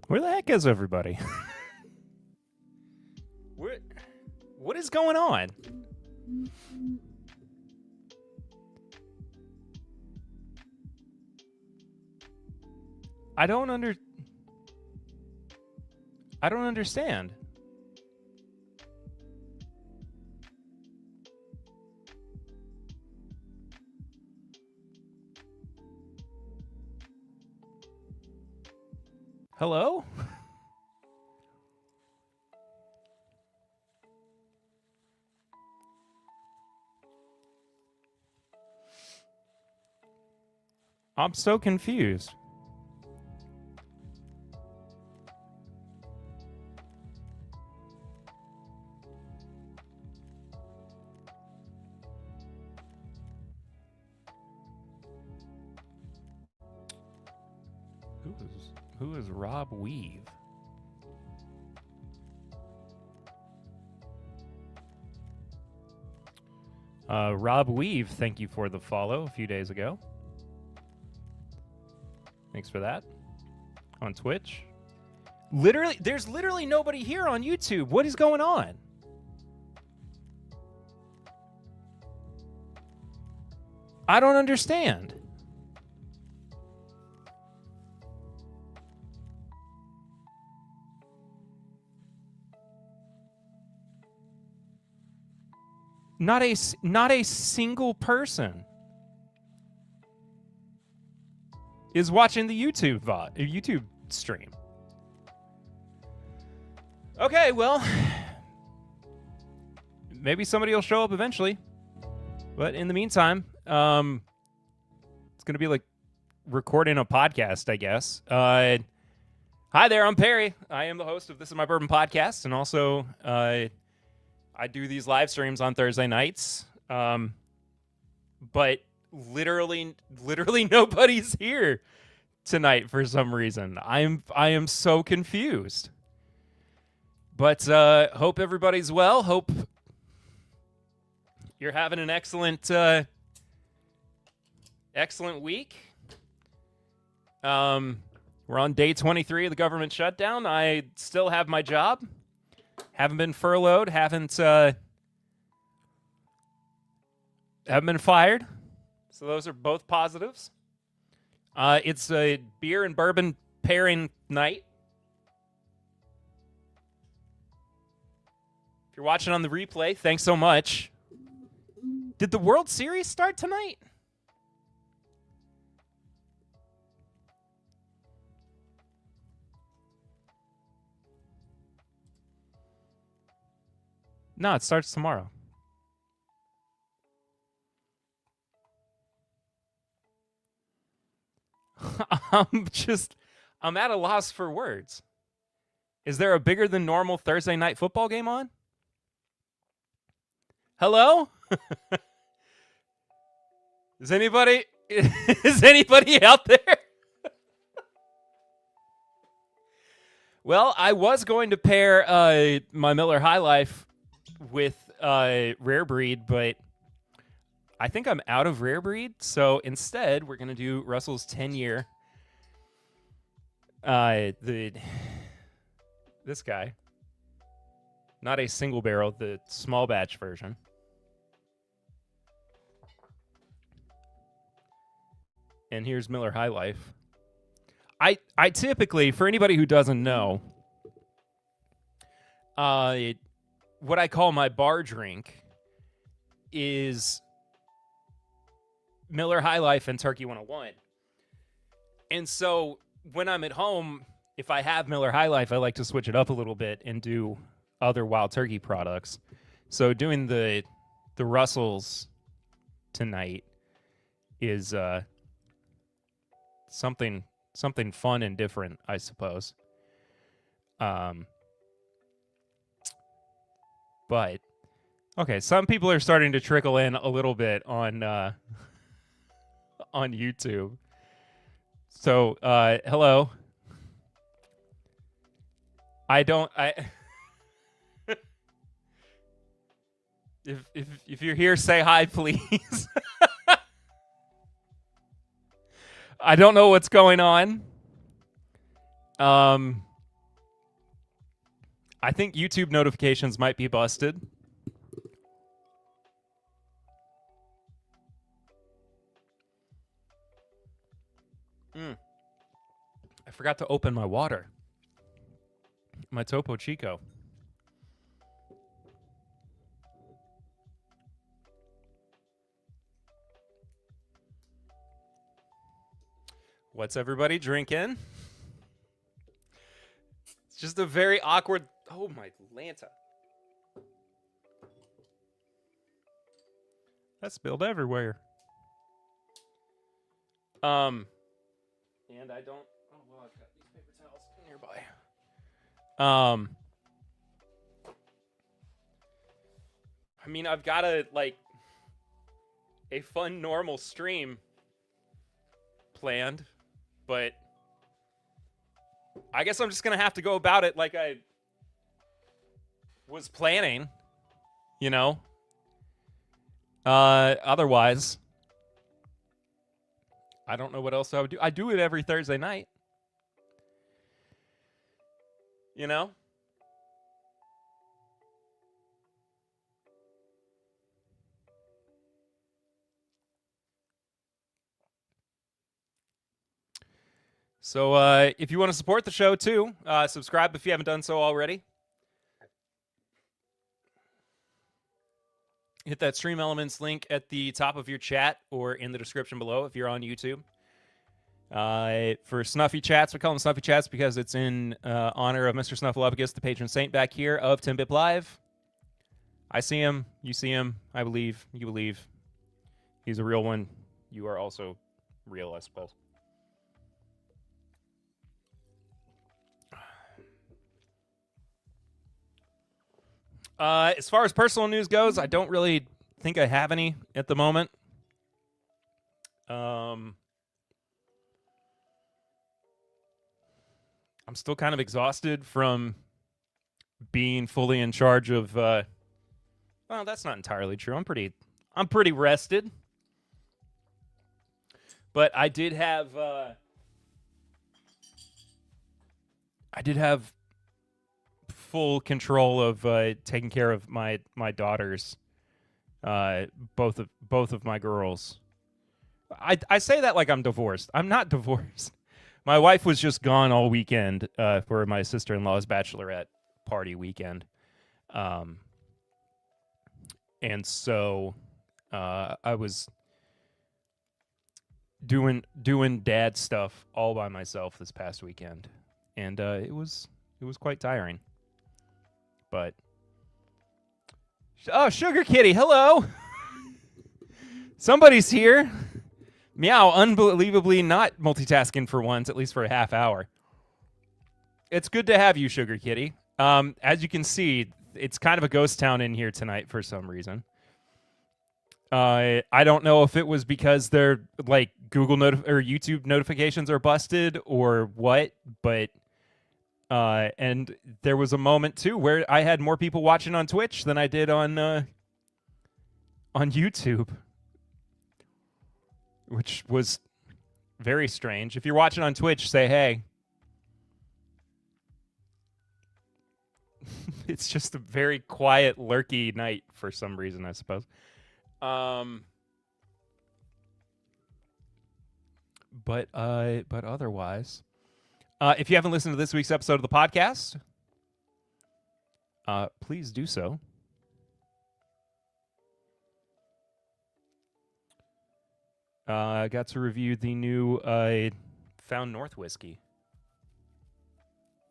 Where the heck is everybody? What is going on? I don't understand. Hello? I'm so confused. Who is Rob Weave? Rob Weave, thank you for the follow a few days ago. Thanks for that. On Twitch. There's literally nobody here on YouTube. What is going on? I don't understand. Not a single person is watching the YouTube stream. Okay, well, maybe somebody will show up eventually. But in the meantime, it's going to be like recording a podcast, I guess. Hi there, I'm Perry. I am the host of This Is My Bourbon Podcast, and also I do these live streams on Thursday nights, but literally nobody's here tonight for some reason. I am so confused. But hope everybody's well. Hope you're having an excellent week. We're on day 23 of the government shutdown. I still have my job. Haven't been furloughed. Haven't been fired. So those are both positives. It's a beer and bourbon pairing night. If you're watching on the replay, thanks so much. Did the World Series start tonight? No, it starts tomorrow. I'm at a loss for words. Is there a bigger than normal Thursday night football game on? Hello? Is anybody out there? Well, I was going to pair my Miller High Life with Rare Breed, but I think I'm out of Rare Breed, so instead we're going to do Russell's 10-year. This guy. Not a single barrel, the small batch version. And here's Miller High Life. I typically, for anybody who doesn't know, what I call my bar drink is Miller High Life and Turkey 101. And so when I'm at home, if I have Miller High Life, I like to switch it up a little bit and do other Wild Turkey products. So doing the Russells tonight is something fun and different, I suppose. But okay, some people are starting to trickle in a little bit on YouTube. So hello. If you're here, say hi, please. I don't know what's going on. I think YouTube notifications might be busted. I forgot to open my water. My Topo Chico. What's everybody drinking? It's just a very awkward... Oh, my Lanta. That spilled everywhere. And I don't... Oh, well, I've got these paper towels nearby. I mean, I've got a fun, normal stream planned, but I guess I'm just going to have to go about it like I was planning, you know? Otherwise, I don't know what else I would do. I do it every Thursday night. You know? So if you want to support the show too, subscribe if you haven't done so already. Hit that Stream Elements link at the top of your chat or in the description below if you're on YouTube. For Snuffy Chats, we call them Snuffy Chats because it's in honor of Mr. Snuffleupagus, the patron saint back here of 10-Bit Live. I see him. You see him. I believe. You believe. He's a real one. You are also real, I suppose. As far as personal news goes, I don't really think I have any at the moment. I'm still kind of exhausted from being fully in charge of well, that's not entirely true. I'm pretty rested. But I did have full control of taking care of my daughters, both of my girls. I say that like I'm divorced. I'm not divorced. My wife was just gone all weekend for my sister-in-law's bachelorette party weekend, and so I was doing dad stuff all by myself this past weekend, and it was quite tiring. But oh, Sugar Kitty, hello. Somebody's here. Meow, unbelievably not multitasking for once, at least for a half hour. It's good to have you, Sugar Kitty. As you can see, it's kind of a ghost town in here tonight for some reason. I don't know if it was because their like Google or YouTube notifications are busted or what, but and there was a moment too where I had more people watching on Twitch than I did on YouTube, which was very strange. If you're watching on Twitch, say hey. It's just a very quiet, lurky night for some reason, I suppose. But otherwise, if you haven't listened to this week's episode of the podcast, please do so. I got to review the new Found North whiskey,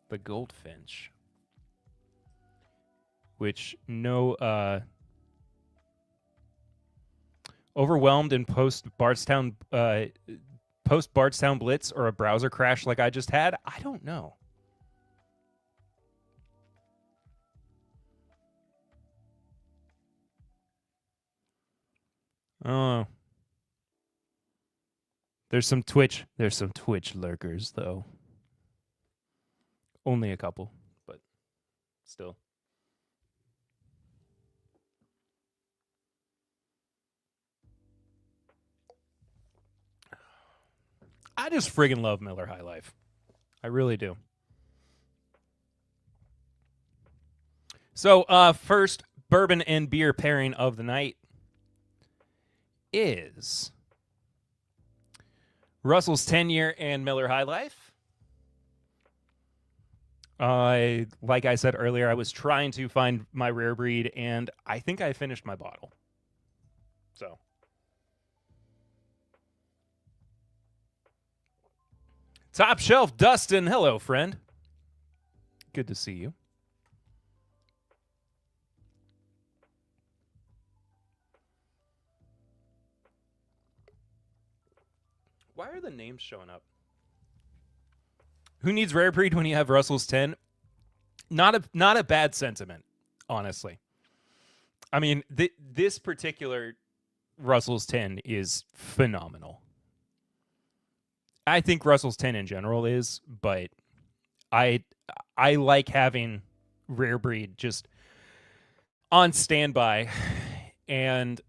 the Goldfinch, which overwhelmed in post Bardstown Blitz or a browser crash like I just had? I don't know. Oh. There's some Twitch lurkers though. Only a couple, but still. I just friggin' love Miller High Life. I really do. So, first bourbon and beer pairing of the night is Russell's 10-year and Miller High Life. Like I said earlier, I was trying to find my rare breed, and I think I finished my bottle. So, top shelf, Dustin. Hello, friend. Good to see you. Why are the names showing up? Who needs rare breed when you have Russell's 10? Not a bad sentiment, honestly. I mean, this particular Russell's 10 is phenomenal. I think Russell's 10 in general is, but I like having rare breed just on standby, and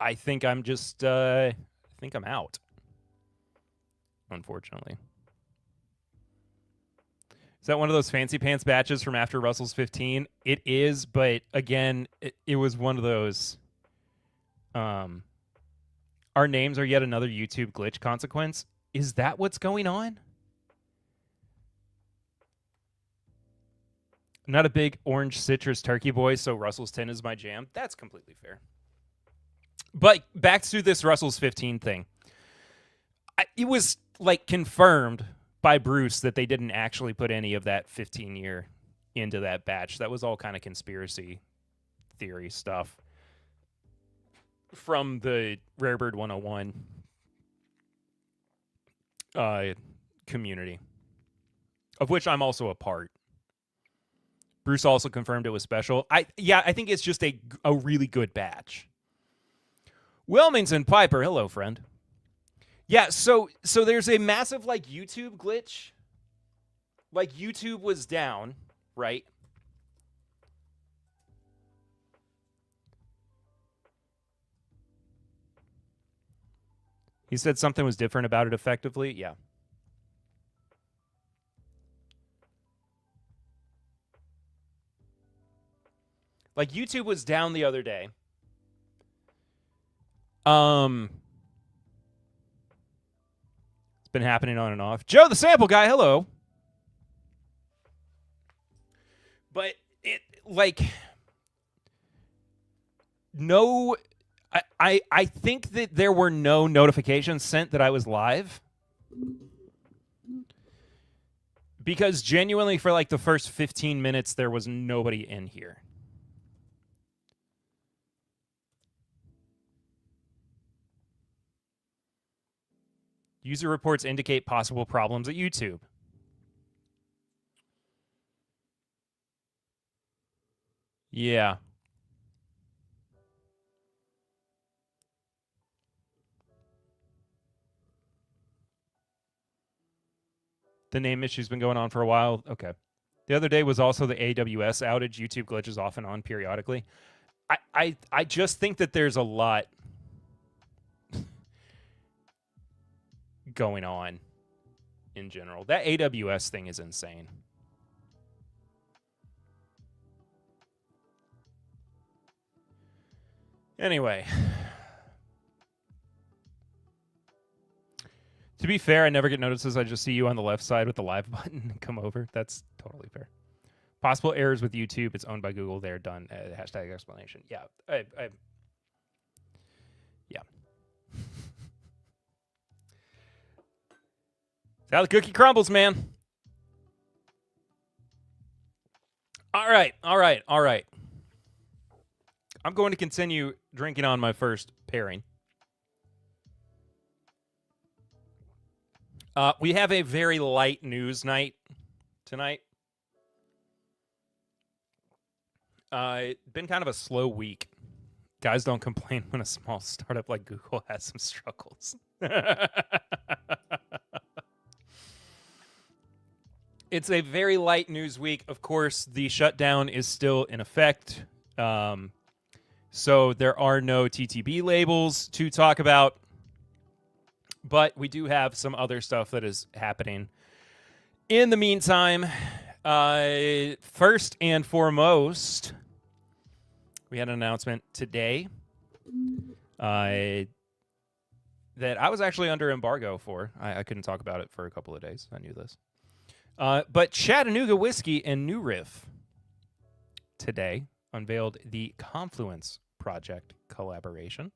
I think I'm just I think I'm out, unfortunately. Is that one of those fancy pants batches from after Russell's 15? It is, but again, it was one of those our names are yet another YouTube glitch consequence. Is that what's going on? I'm not a big orange citrus turkey boy, so Russell's 10 is my jam. That's completely fair. But back to this Russell's 15 thing. It was like confirmed by Bruce that they didn't actually put any of that 15-year into that batch. That was all kind of conspiracy theory stuff from the Rarebird 101 community, of which I'm also a part. Bruce also confirmed it was special. I think it's just a really good batch. Wilmington Piper, hello, friend. Yeah, so there's a massive, like, YouTube glitch. Like, YouTube was down, right? He said something was different about it effectively. Yeah. Like, YouTube was down the other day. It's been happening on and off. Joe the Sample Guy, hello. But it, like, no, I think that there were no notifications sent that I was live. Because genuinely for like the first 15 minutes, there was nobody in here. User reports indicate possible problems at YouTube. Yeah. The name issue's been going on for a while. Okay. The other day was also the AWS outage. YouTube glitches off and on periodically. I just think that there's a lot going on in general. That AWS thing is insane. Anyway. To be fair, I never get notices. I just see you on the left side with the live button and come over. That's totally fair. Possible errors with YouTube. It's owned by Google. They're done. Hashtag explanation. Yeah. Yeah. That's how the cookie crumbles, man. All right. I'm going to continue drinking on my first pairing. We have a very light news night tonight. It's been kind of a slow week. Guys don't complain when a small startup like Google has some struggles. It's a very light news week. Of course, the shutdown is still in effect. So there are no TTB labels to talk about. But we do have some other stuff that is happening. In the meantime, First and foremost, we had an announcement today that I was actually under embargo for. I couldn't talk about it for a couple of days. I knew this. But Chattanooga Whiskey and New Riff today unveiled the Confluence Project collaboration.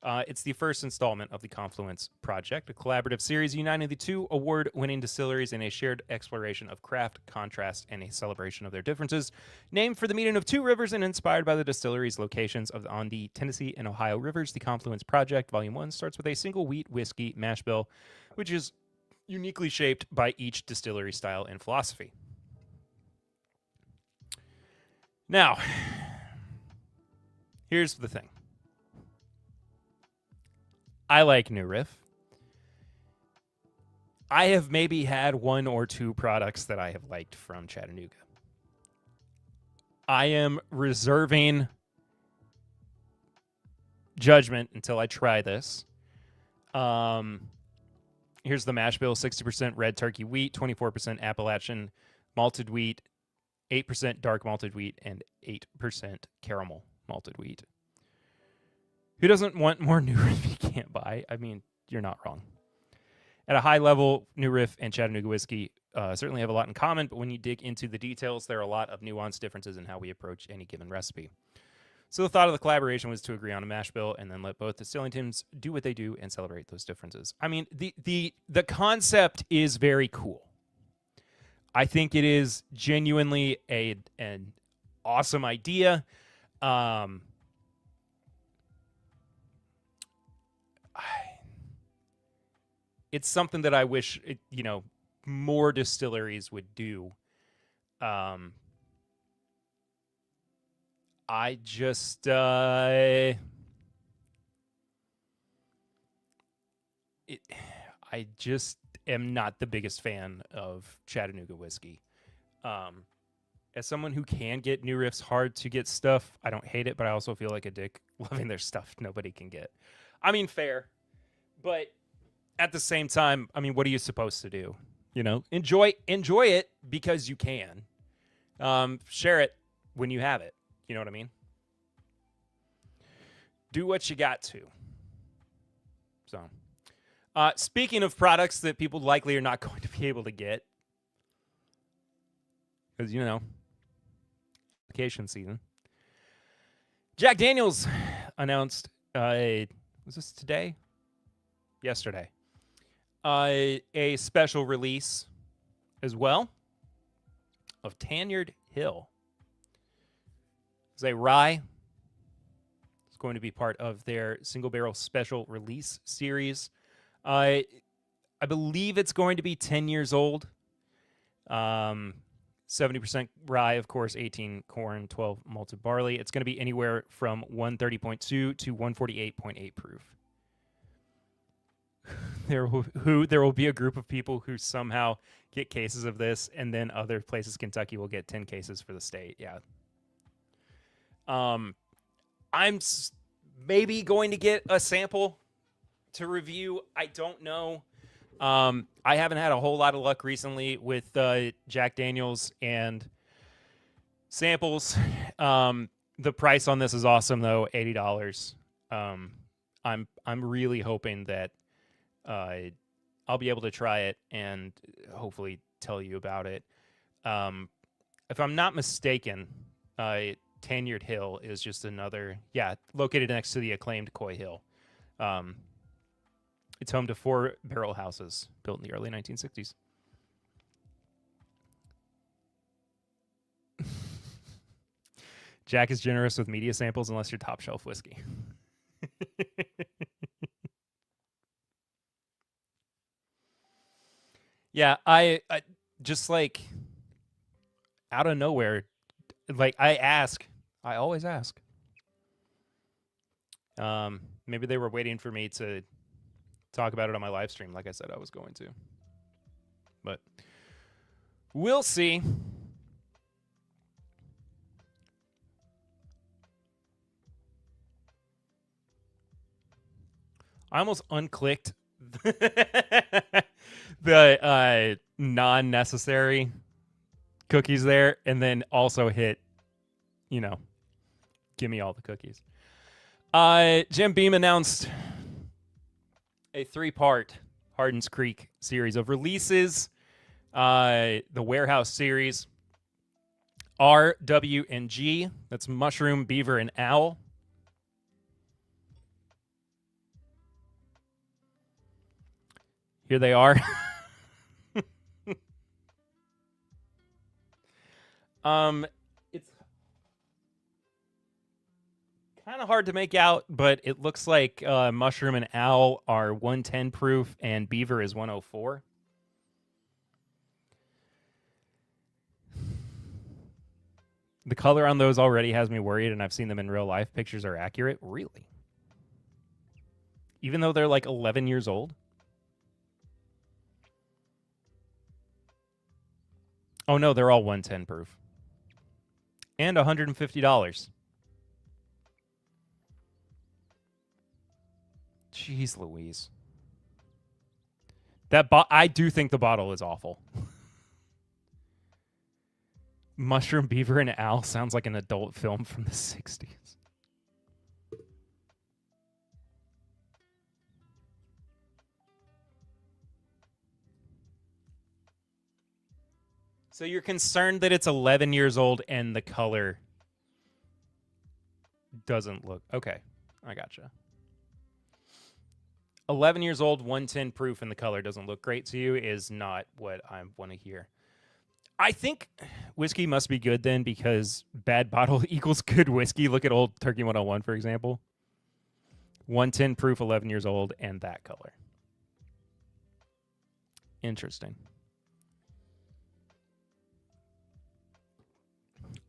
It's the first installment of the Confluence Project, a collaborative series uniting the two award-winning distilleries in a shared exploration of craft, contrast, and a celebration of their differences. Named for the meeting of two rivers and inspired by the distilleries' locations on the Tennessee and Ohio rivers, the Confluence Project, Volume 1, starts with a single wheat whiskey mash bill, which is uniquely shaped by each distillery style and philosophy. Now, here's the thing. I like New Riff. I have maybe had one or two products that I have liked from Chattanooga. I am reserving judgment until I try this. Here's the mash bill: 60% red turkey wheat, 24% Appalachian malted wheat, 8% dark malted wheat, and 8% caramel malted wheat. Who doesn't want more New Riff you can't buy? I mean, you're not wrong. At a high level, New Riff and Chattanooga whiskey certainly have a lot in common, but when you dig into the details, there are a lot of nuanced differences in how we approach any given recipe. So the thought of the collaboration was to agree on a mash bill and then let both distilling teams do what they do and celebrate those differences. I mean, the concept is very cool. I think it is genuinely an awesome idea. It's something that I wish, more distilleries would do. I just, I just am not the biggest fan of Chattanooga whiskey. As someone who can get New Riff's hard to get stuff, I don't hate it, but I also feel like a dick loving their stuff nobody can get. I mean, fair, but at the same time, I mean, what are you supposed to do? Enjoy it because you can. Share it when you have it. You know what I mean? Do what you got to. So, speaking of products that people likely are not going to be able to get, because, vacation season, Jack Daniel's announced, was this today? Yesterday. A special release as well of Tenyard Hill. It's a rye. It's going to be part of their single barrel special release series. I believe it's going to be 10 years old. 70% rye, of course, 18 corn, 12 malted barley. It's going to be anywhere from 130.2 to 148.8 proof. There will be a group of people who somehow get cases of this, and then other places, Kentucky, will get 10 cases for the state. Yeah. I'm maybe going to get a sample to review. I don't know. I haven't had a whole lot of luck recently with Jack Daniel's and samples. The price on this is awesome, though, $80. I'm really hoping that I'll be able to try it and hopefully tell you about it. If I'm not mistaken, Tenyard Hill is just another, located next to the acclaimed Coy Hill. It's home to 4 barrel houses built in the early 1960s. Jack is generous with media samples unless you're top shelf whiskey. Yeah, I just like out of nowhere, like I always ask. Maybe they were waiting for me to talk about it on my live stream, like I said I was going to. But we'll see. I almost unclicked the non-necessary cookies there, and then also hit, give me all the cookies. Jim Beam announced a 3-part Hardin's Creek series of releases. The Warehouse series, R, W, and G. That's Mushroom, Beaver, and Owl. Here they are. It's kind of hard to make out, but it looks like Mushroom and Owl are 110 proof and Beaver is 104. The color on those already has me worried, and I've seen them in real life. Pictures are accurate. Really? Even though they're like 11 years old? Oh, no, they're all 110 proof. And $150. Jeez Louise. I do think the bottle is awful. Mushroom, Beaver, and Owl sounds like an adult film from the 60s. So you're concerned that it's 11 years old and the color doesn't look... Okay, I gotcha. 11 years old, 110 proof, and the color doesn't look great to you is not what I want to hear. I think whiskey must be good then, because bad bottle equals good whiskey. Look at Old Turkey 101, for example. 110 proof, 11 years old, and that color. Interesting.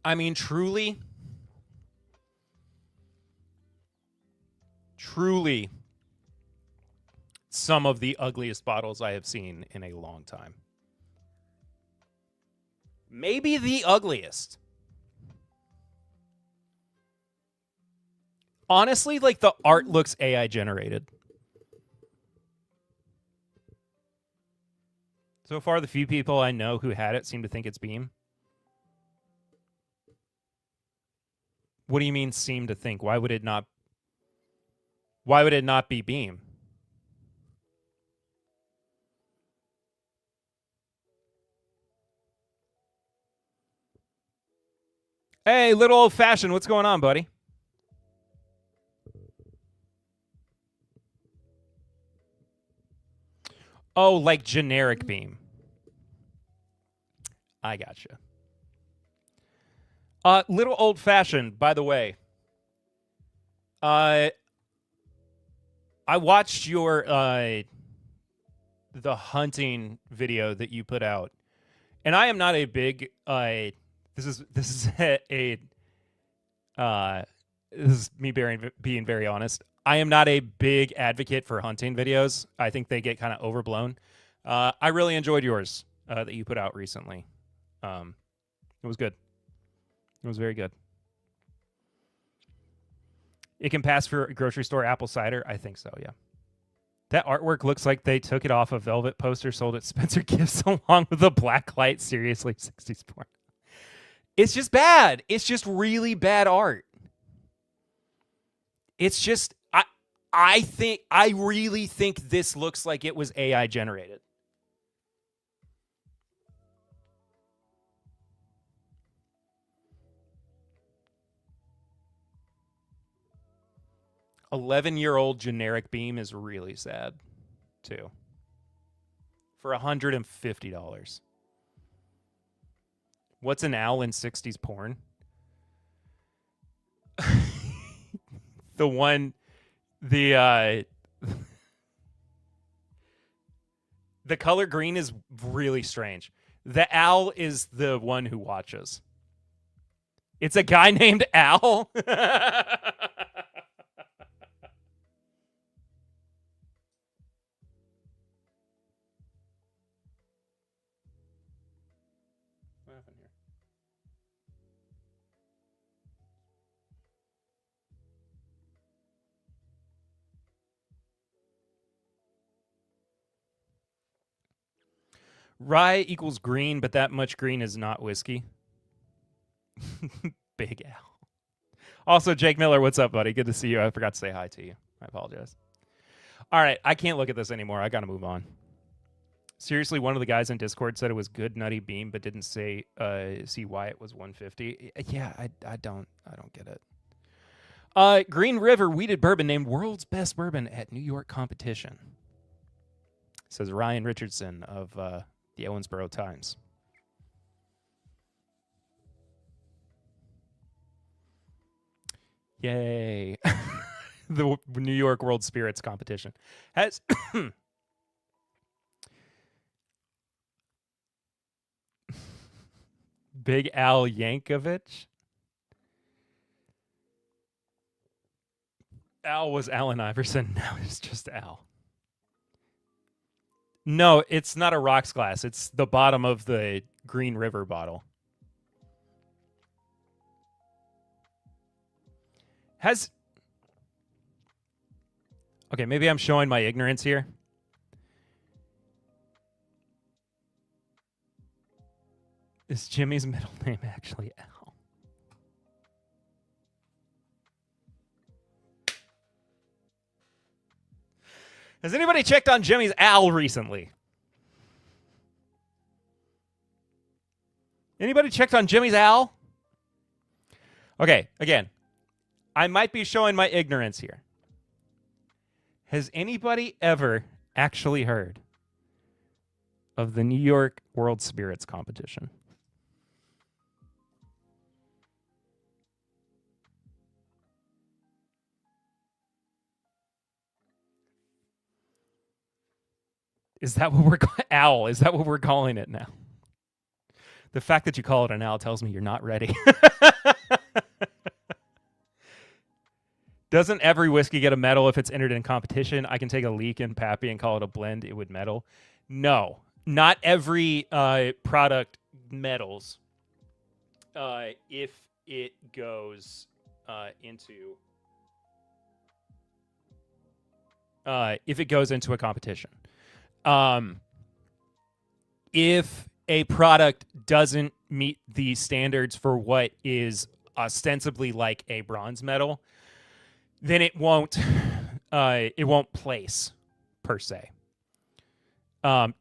I mean, truly, some of the ugliest bottles I have seen in a long time. Maybe the ugliest. Honestly, like, the art looks AI generated. So far, the few people I know who had it seem to think it's Beam. What do you mean seem to think? Why would it not be Beam? Hey, little old fashioned, what's going on, buddy? Oh, like generic Beam. I gotcha. Little old fashioned, by the way. I watched your the hunting video that you put out, and I am not a big this is me being very honest. I am not a big advocate for hunting videos. I think they get kind of overblown. I really enjoyed yours that you put out recently. It was good. It was very good. It can pass for a grocery store apple cider? I think so, yeah. That artwork looks like they took it off a Velvet poster sold at Spencer Gifts along with a black light. Seriously, 60s porn. It's just bad. It's just really bad art. It's just... I really think this looks like it was AI generated. $11-year-old generic Beam is really sad, too. For $150. What's an owl in 60s porn? The one... The color green is really strange. The owl is the one who watches. It's a guy named Owl. What happened here? Rye equals green, but that much green is not whiskey. Big Al. Also, Jake Miller, what's up, buddy? Good to see you. I forgot to say hi to you. I apologize. All right, I can't look at this anymore. I got to move on. Seriously, one of the guys in Discord said it was good nutty beam, but didn't say see why it was 150. Yeah, I don't get it. Green River Wheated Bourbon named world's best bourbon at New York competition. Says Ryan Richardson of the Owensboro Times. Yay. The New York World Spirits competition has Big Al Yankovic. Al was Allen Iverson. Now it's just Al. No, it's not a rocks glass. It's the bottom of the Green River bottle. Okay, maybe I'm showing my ignorance here. Is Jimmy's middle name actually Al? Has anybody checked on Jimmy's Al recently? Anybody checked on Jimmy's Al? Okay, again, I might be showing my ignorance here. Has anybody ever actually heard of the New York World Spirits competition? Is that what we're Owl? Is that what we're calling it now? The fact that you call it an owl tells me you're not ready. Doesn't every whiskey get a medal if it's entered in competition? I can take a leak in Pappy and call it a blend. It would medal. No, not every product medals if it goes into a competition. If a product doesn't meet the standards for what is ostensibly like a bronze medal, then it won't place per se. But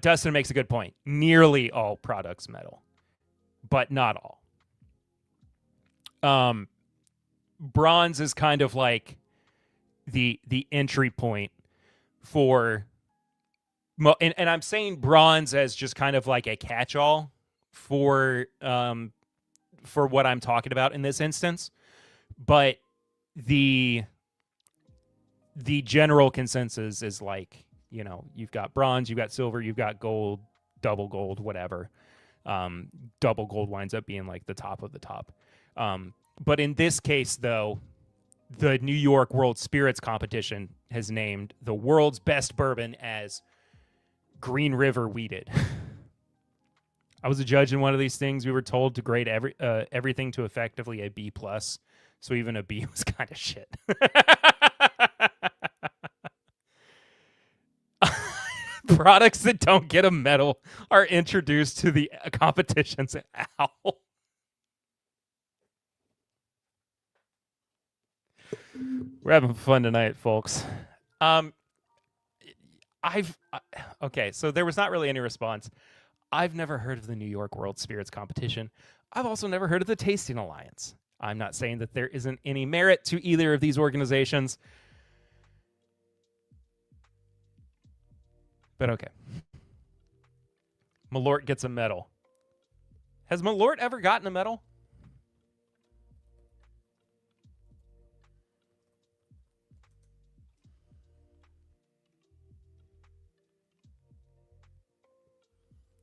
Dustin makes a good point. Nearly all products medal, but not all. Bronze is kind of like the entry point for, and I'm saying bronze as just kind of like a catch-all for what I'm talking about in this instance, but the general consensus is like, you know, you've got bronze, you've got silver, you've got gold, double gold, whatever. Double gold winds up being like the top of the top. But in this case, though, the New York World Spirits competition has named the world's best bourbon as Green River Wheated. I was a judge in one of these things. We were told to grade everything to effectively a B+, so even a B was kind of shit. Products that don't get a medal are introduced to the competitions. Ow. We're having fun tonight, folks. Okay, so there was not really any response. I've never heard of the New York World Spirits competition. I've also never heard of the Tasting Alliance. I'm not saying that there isn't any merit to either of these organizations. But okay. Malort gets a medal. Has Malort ever gotten a medal?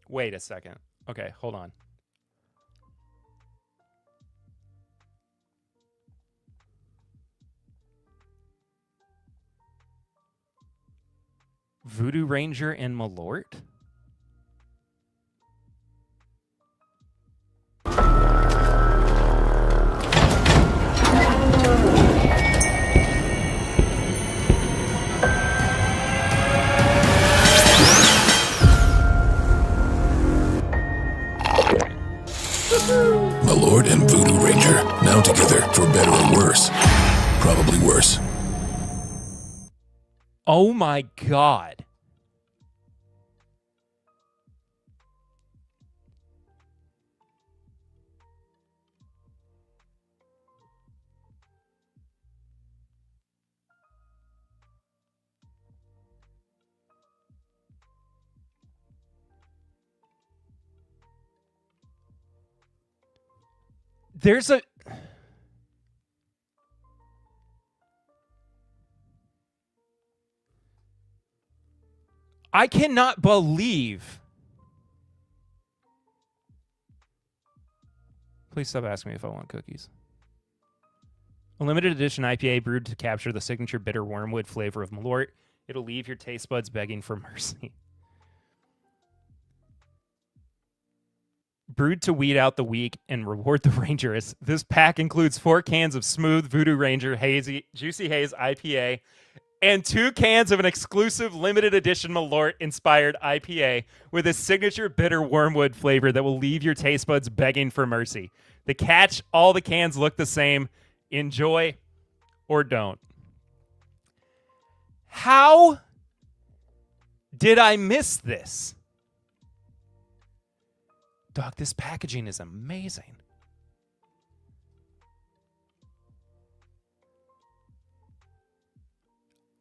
Wait a second. Okay, hold on. Voodoo Ranger and Malort? together, for better or worse. Probably worse. Oh my God. There's a... I cannot believe... Please stop asking me if I want cookies. A limited edition IPA brewed to capture the signature bitter wormwood flavor of Malort. It'll leave your taste buds begging for mercy. Brewed to weed out the weak and reward the rangerous, this pack includes 4 cans of Smooth Voodoo Ranger Juicy Haze IPA and 2 cans of an exclusive limited edition Malort-inspired IPA with a signature bitter wormwood flavor that will leave your taste buds begging for mercy. The catch, all the cans look the same. Enjoy or don't. How did I miss this? Dog, this packaging is amazing.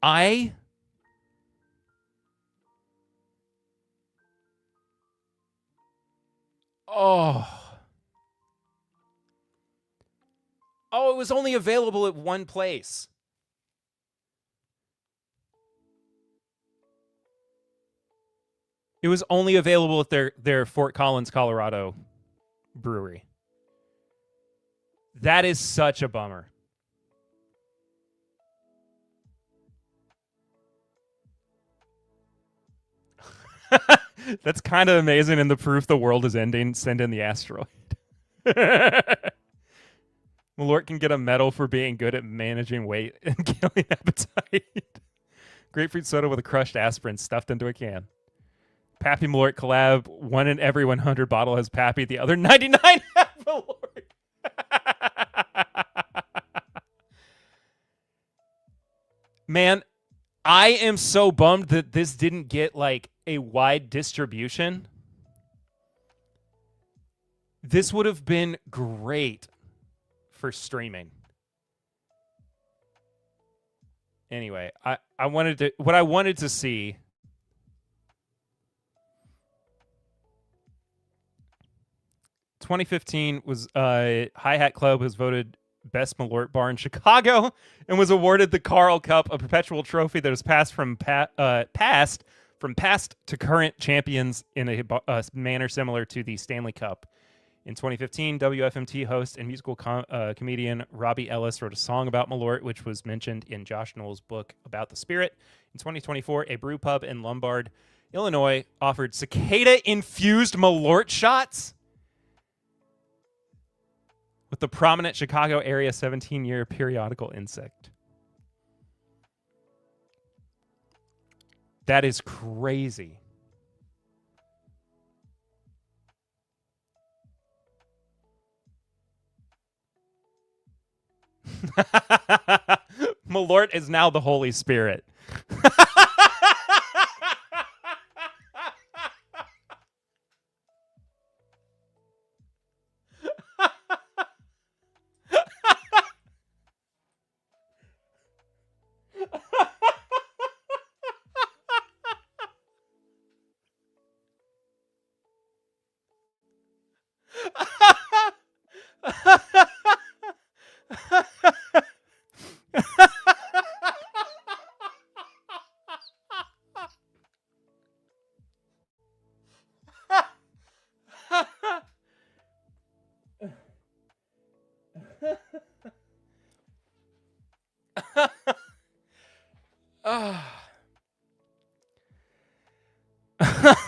Oh, it was only available at one place. It was only available at their Fort Collins, Colorado brewery. That is such a bummer. That's kind of amazing, and the proof the world is ending. Send in the asteroid. Malort can get a medal for being good at managing weight and killing appetite. Grapefruit soda with a crushed aspirin stuffed into a can. Pappy Malort collab. One in every 100 bottle has Pappy. The other 99 have Malort. Man, I am so bummed that this didn't get like a wide distribution. This would have been great for streaming. Anyway, I wanted to see. "2015 was Hi-Hat Club was voted best Malort bar in Chicago and was awarded the Carl Cup, a perpetual trophy that has passed from past to current champions in a manner similar to the Stanley Cup. In 2015, WFMT host and musical comedian Robbie Ellis wrote a song about Malort, which was mentioned in Josh Knoll's book About the Spirit. In 2024, a brew pub in Lombard, Illinois, offered cicada-infused Malort shots with the prominent Chicago area 17-year periodical insect. That is crazy. Malort is now the Holy Spirit.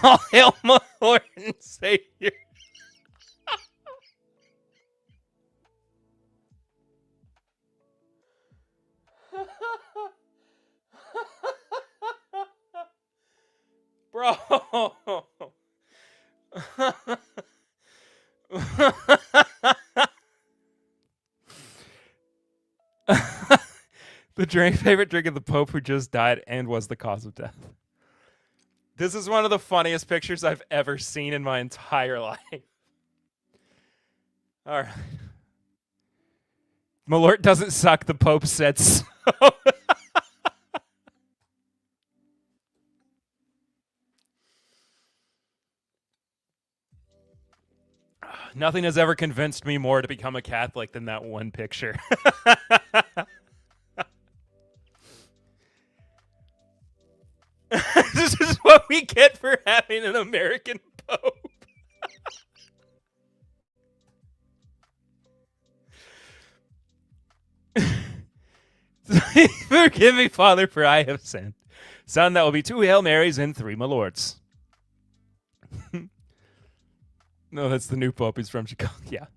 All hail my Lord and Savior. Bro. favorite drink of the Pope who just died and was the cause of death. This is one of the funniest pictures I've ever seen in my entire life. All right. Malort doesn't suck, the Pope said so. Nothing has ever convinced me more to become a Catholic than that one picture. This is what we get for having an American Pope. Forgive me, Father, for I have sinned. Son, that will be 2 Hail Marys and 3 Malorts. No, that's the new Pope. He's from Chicago. Yeah.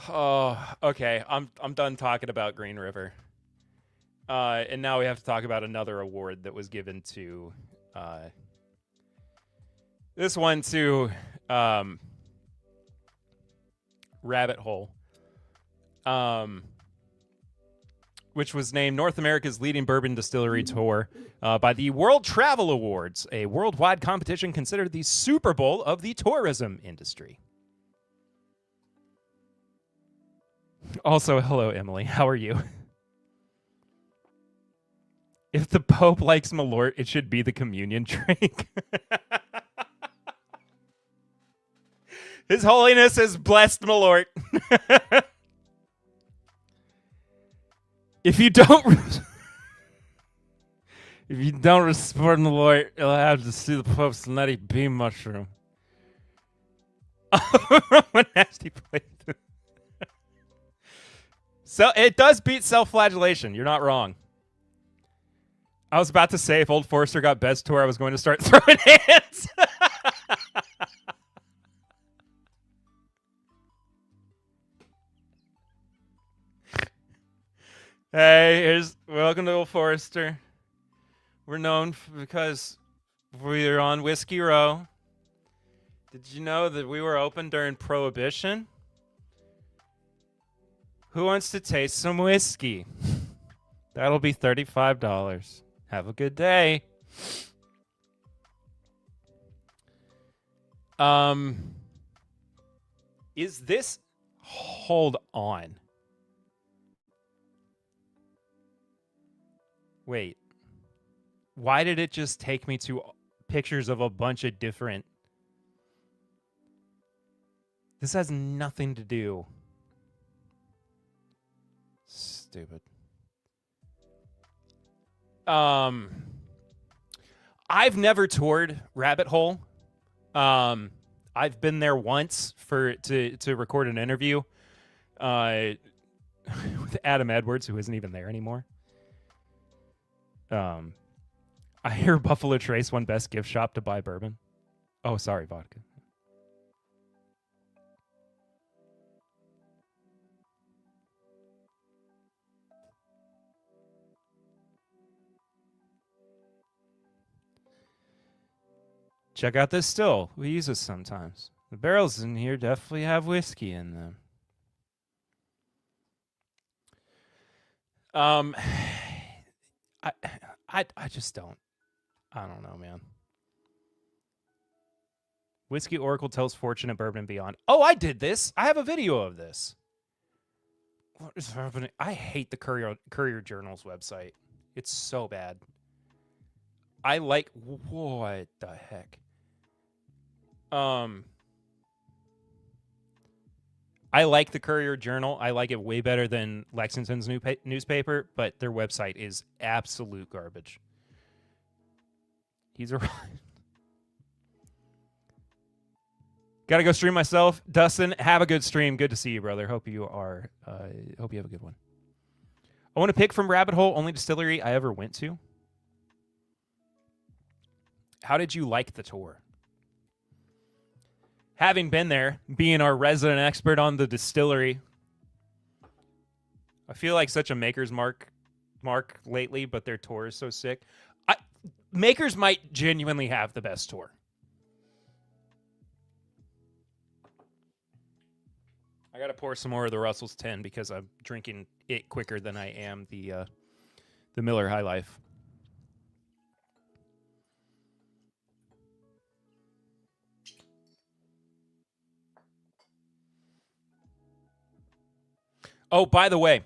Oh, okay. I'm done talking about Green River. And now we have to talk about another award that was given to this one to Rabbit Hole, which was named North America's leading bourbon distillery tour by the World Travel Awards, a worldwide competition considered the Super Bowl of the tourism industry. Also, hello, Emily. How are you? If the Pope likes Malort, it should be the communion drink. His Holiness has blessed Malort. If you don't respect Malort, you'll have to see the Pope's nutty bean mushroom. What nasty place. So it does beat self-flagellation. You're not wrong. I was about to say if Old Forester got best tour, I was going to start throwing hands. Hey, welcome to Old Forester. We're known because we're on Whiskey Row. Did you know that we were open during Prohibition? Who wants to taste some whiskey? That'll be $35. Have a good day. Is this... Hold on. Wait. Why did it just take me to pictures of a bunch of different... This has nothing to do. Stupid. I've never toured Rabbit Hole. I've been there once to record an interview with Adam Edwards, who isn't even there anymore. I hear Buffalo Trace won best gift shop to buy bourbon. Oh, sorry, vodka. Check out this still. We use this sometimes. The barrels in here definitely have whiskey in them. I just don't. I don't know, man. Whiskey Oracle tells fortune at Bourbon and Beyond. Oh, I did this. I have a video of this. What is happening? I hate the Courier Journal's website. It's so bad. I like... What the heck? I like the Courier Journal. I like it way better than Lexington's newspaper, but their website is absolute garbage. He's right. Gotta go stream myself. Dustin, have a good stream. Good to see you, brother. Hope you have a good one. I want to pick from Rabbit Hole, only distillery I ever went to. How did you like the tour? Having been there, being our resident expert on the distillery, I feel like such a Maker's Mark lately, but their tour is so sick. Maker's might genuinely have the best tour. I got to pour some more of the Russell's 10 because I'm drinking it quicker than I am the Miller High Life. Oh, by the way,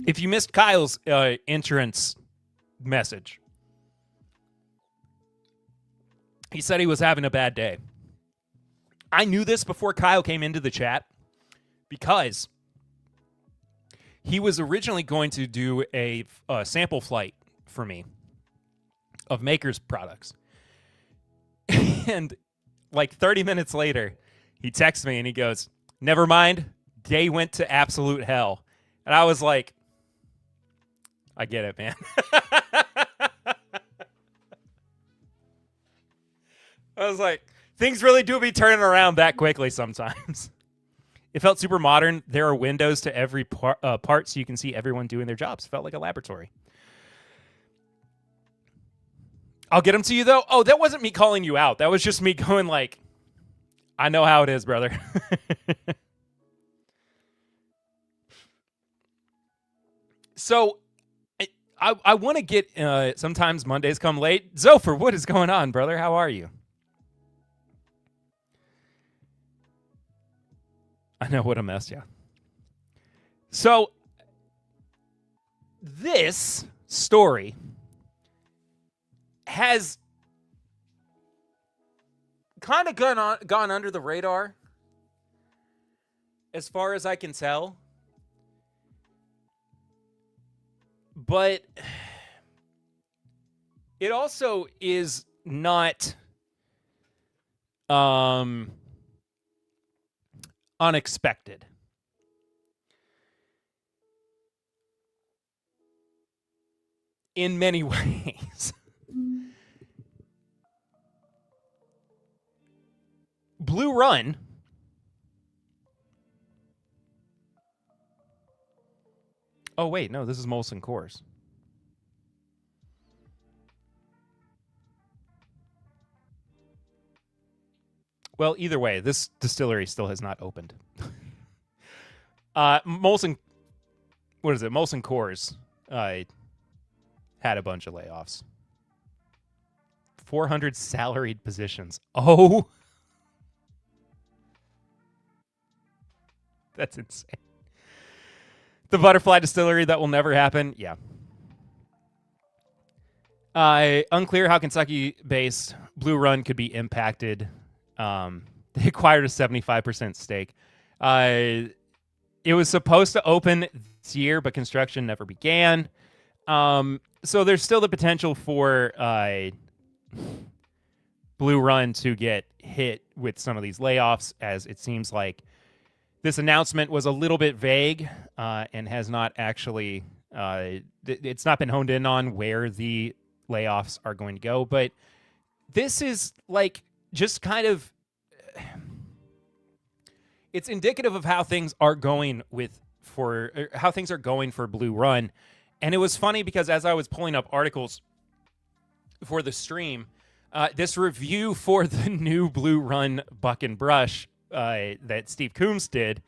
if you missed Kyle's entrance message, he said he was having a bad day. I knew this before Kyle came into the chat because he was originally going to do a sample flight for me of Maker's products. And like 30 minutes later, he texts me and he goes, "Never mind, day went to absolute hell." And I was like, I get it, man. I was like, things really do be turning around that quickly sometimes. It felt super modern. There are windows to every part so you can see everyone doing their jobs. Felt like a laboratory. I'll get them to you, though. Oh, that wasn't me calling you out. That was just me going like, I know how it is, brother. So I want to get, sometimes Mondays come late. Zopher, what is going on, brother? How are you? I know what a mess, yeah. So this story has kind of gone under the radar as far as I can tell. But it also is not unexpected. In many ways. Blue Run Oh, wait, no, this is Molson Coors. Well, either way, this distillery still has not opened. Molson Coors had a bunch of layoffs. 400 salaried positions. Oh, that's insane. The Butterfly Distillery, that will never happen. Yeah. Unclear how Kentucky-based Blue Run could be impacted. They acquired a 75% stake. It was supposed to open this year, but construction never began. So there's still the potential for Blue Run to get hit with some of these layoffs, as it seems like this announcement was a little bit vague and has not actually it's not been honed in on where the layoffs are going to go. But this is like just kind of it's indicative of how things are going for Blue Run. And it was funny because as I was pulling up articles for the stream, this review for the new Blue Run Buck and Brush that Steve Coombs did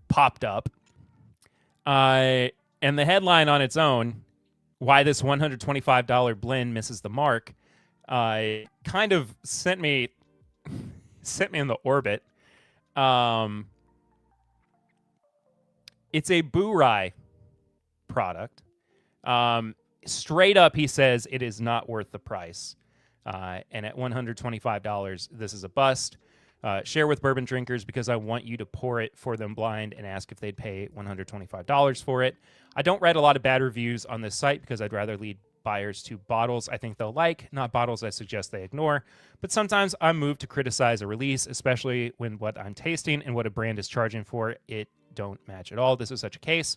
popped up. And the headline on its own, why this $125 blend misses the mark, kind of sent me in the orbit. It's a Boo Rye product. Straight up, he says it is not worth the price. And at $125, this is a bust. Share with bourbon drinkers because I want you to pour it for them blind and ask if they'd pay $125 for it. I don't write a lot of bad reviews on this site because I'd rather lead buyers to bottles I think they'll like, not bottles I suggest they ignore. But sometimes I'm moved to criticize a release, especially when what I'm tasting and what a brand is charging for it don't match at all. This is such a case.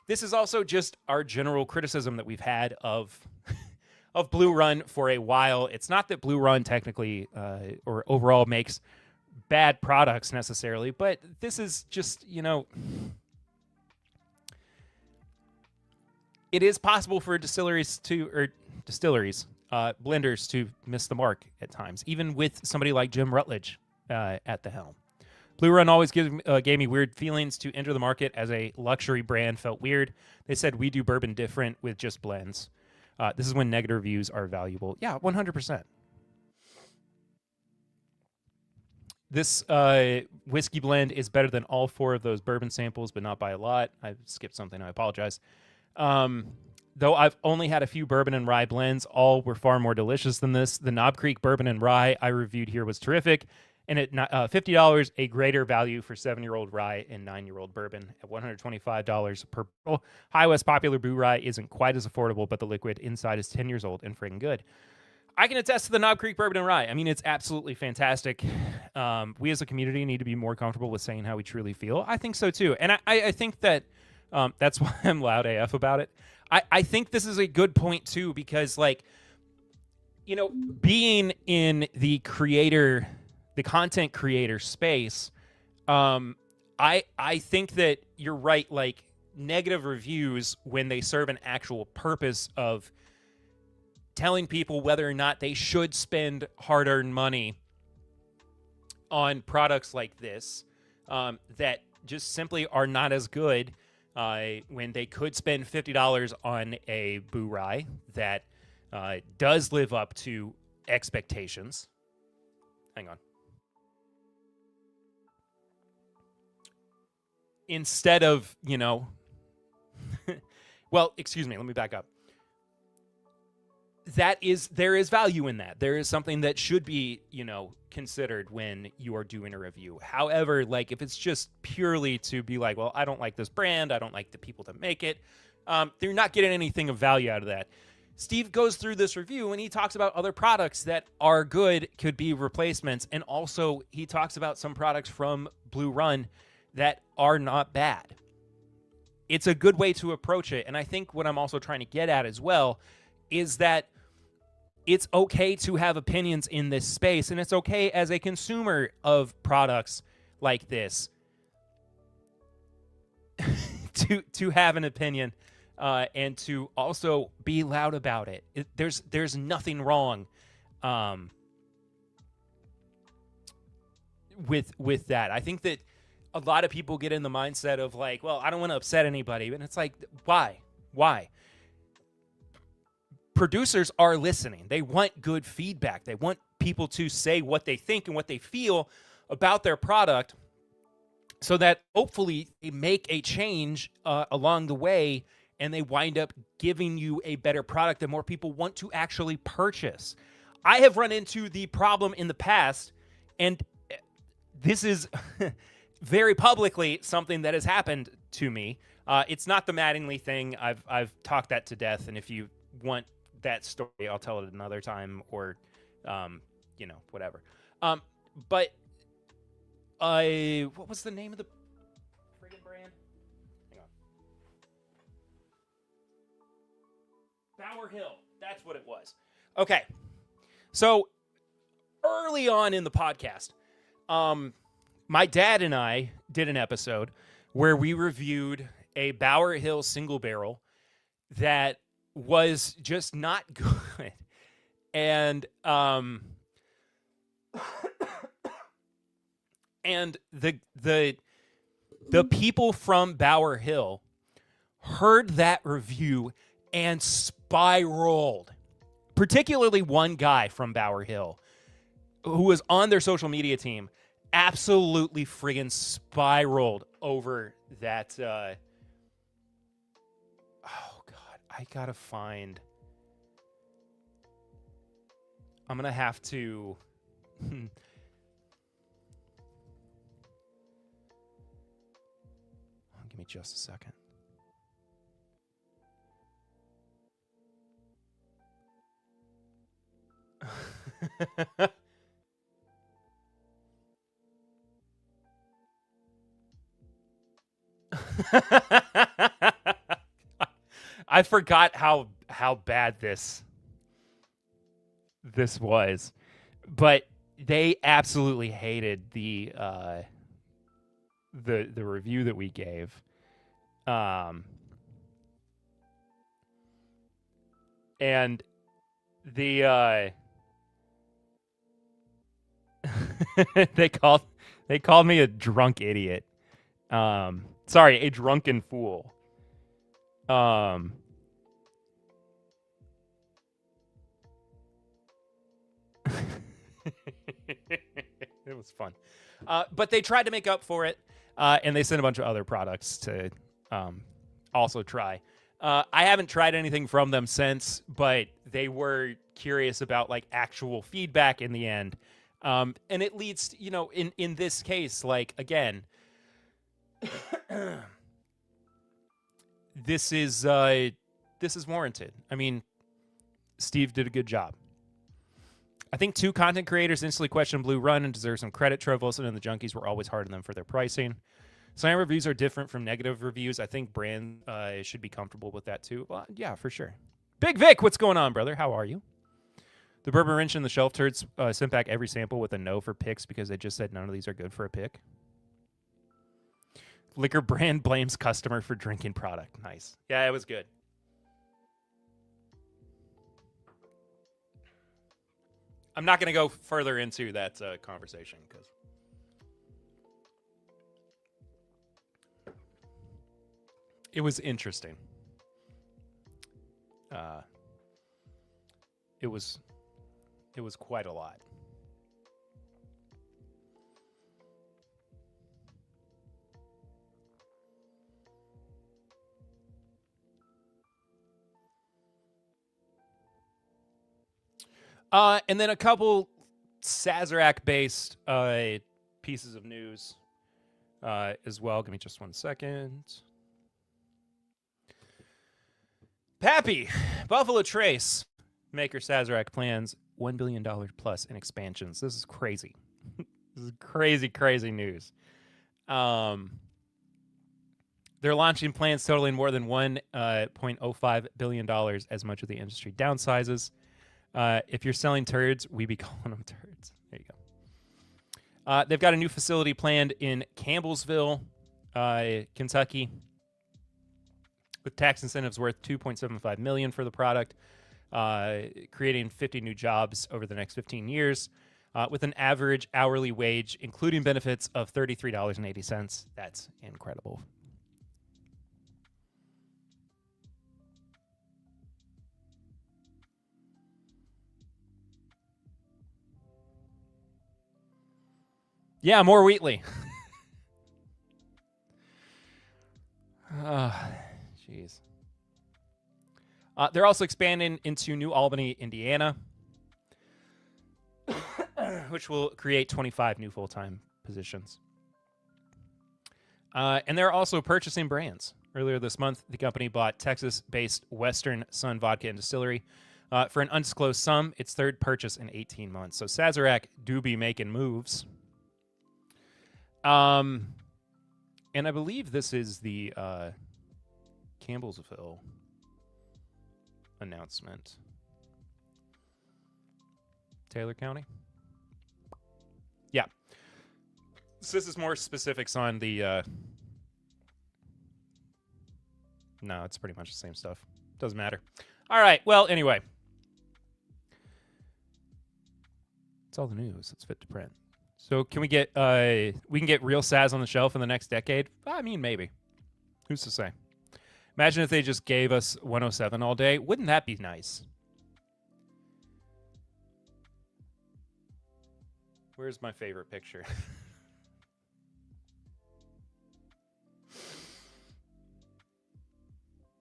This is also just our general criticism that we've had of Blue Run for a while. It's not that Blue Run technically or overall makes bad products necessarily, but this is just, it is possible for blenders to miss the mark at times, even with somebody like Jim Rutledge at the helm. Blue Run always gave me weird feelings. To enter the market as a luxury brand felt weird. They said we do bourbon different with just blends. This is when negative reviews are valuable. Yeah, 100%. This whiskey blend is better than all 4 of those bourbon samples, but not by a lot. I skipped something. I apologize. Though I've only had a few bourbon and rye blends, all were far more delicious than this. The Knob Creek bourbon and rye I reviewed here was terrific. And at $50, a greater value for 7-year-old rye and 9-year-old bourbon at $125 per bottle. High West Popular Brew Rye isn't quite as affordable, but the liquid inside is 10 years old and friggin' good. I can attest to the Knob Creek bourbon and rye. I mean, it's absolutely fantastic. We as a community need to be more comfortable with saying how we truly feel. I think so too. And I think that that's why I'm loud AF about it. I think this is a good point too, because like, you know, being in the content creator space, I think that you're right. Like, negative reviews, when they serve an actual purpose of telling people whether or not they should spend hard-earned money on products like this, that just simply are not as good, when they could spend $50 on a Boo Rye that does live up to expectations. Hang on. Instead of, you know, well, excuse me, let me back up. There is value in that. There is something that should be, you know, considered when you are doing a review. However, like, if it's just purely to be like, well, I don't like this brand, I don't like the people that make it, they're not getting anything of value out of that. Steve goes through this review and he talks about other products that are good, could be replacements, and also he talks about some products from Blue Run that are not bad. It's a good way to approach it. And I think what I'm also trying to get at as well is that it's okay to have opinions in this space, and it's okay as a consumer of products like this to have an opinion, and to also be loud about it. There's nothing wrong with that. I think that a lot of people get in the mindset of like, well, I don't want to upset anybody, and it's like, why? Producers are listening. They want good feedback. They want people to say what they think and what they feel about their product, so that hopefully they make a change along the way, and they wind up giving you a better product that more people want to actually purchase. I have run into the problem in the past, and this is very publicly something that has happened to me. It's not the Mattingly thing. I've talked that to death, and if you want that story, I'll tell it another time, or you know, whatever. But what was the name of the friggin' brand? Hang on. Bower Hill. That's what it was. Okay. So early on in the podcast, my dad and I did an episode where we reviewed a Bower Hill single barrel that was just not good. And and the people from Bower Hill heard that review and spiraled. Particularly one guy from Bower Hill who was on their social media team absolutely friggin' spiraled over that. I gotta find. I'm gonna have to. Give me just a second. I forgot how bad this was, but they absolutely hated the review that we gave. And the they called They called me a drunk idiot. Sorry, a drunken fool. It was fun. But they tried to make up for it, and they sent a bunch of other products to also try. I haven't tried anything from them since, but they were curious about like actual feedback in the end. And it leads to, in this case, like, again, this is warranted. I mean, Steve did a good job. I think 2 content creators instantly questioned Blue Run and deserve some credit. Trev Wilson and the Junkies were always hard on them for their pricing. Some reviews are different from negative reviews. I think brand should be comfortable with that too. Well, yeah, for sure. Big Vic, what's going on, brother? How are you? The Bourbon Wrench and the Shelf Turds sent back every sample with a no for picks because they just said none of these are good for a pick. Liquor brand blames customer for drinking product. Nice. Yeah, it was good. I'm not going to go further into that conversation because it was interesting. It was quite a lot. And then a couple Sazerac-based pieces of news as well. Give me just 1 second. Pappy, Buffalo Trace, maker Sazerac plans $1 billion plus in expansions. This is crazy. This is crazy, crazy news. They're launching plans totaling more than $1.05 billion as much of the industry downsizes. If you're selling turds, we be calling them turds. There you go. They've got a new facility planned in Campbellsville, Kentucky, with tax incentives worth $2.75 million for the product, creating 50 new jobs over the next 15 years, with an average hourly wage, including benefits, of $33.80. That's incredible. Yeah, more Wheatley. Jeez. They're also expanding into New Albany, Indiana, which will create 25 new full-time positions. And they're also purchasing brands. Earlier this month, the company bought Texas-based Western Sun Vodka and Distillery for an undisclosed sum, its third purchase in 18 months. So Sazerac do be making moves. And I believe this is the Campbellsville announcement. Taylor County? Yeah. So this is more specifics on the... No, it's pretty much the same stuff. Doesn't matter. All right. Well, anyway. It's all the news that's fit to print. So can we get we can get real Saz on the shelf in the next decade? I mean, maybe. Who's to say? Imagine if they just gave us 107 all day. Wouldn't that be nice? Where's my favorite picture?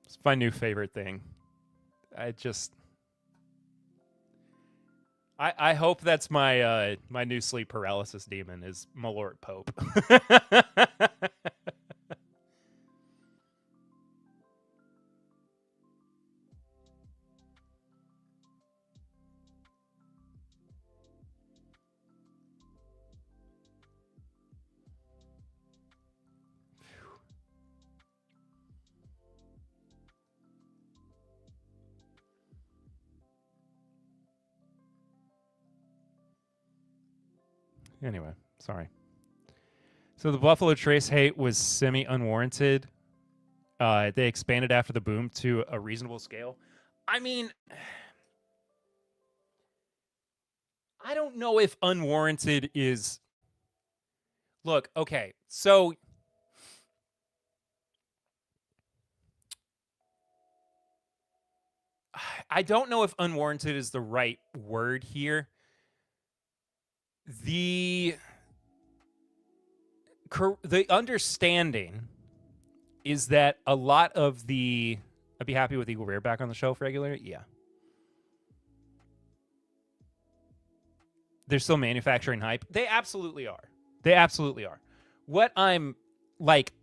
It's my new favorite thing. I hope that's my my new sleep paralysis demon is Malort Pope. Anyway, sorry. So the Buffalo Trace hate was semi-unwarranted. They expanded after the boom to a reasonable scale. I mean, I don't know if unwarranted is Look, okay, so I don't know if unwarranted is the right word here. The understanding is that a lot of the... I'd be happy with Eagle Rare back on the shelf regularly. Yeah. They're still manufacturing hype. They absolutely are. They absolutely are. What I'm like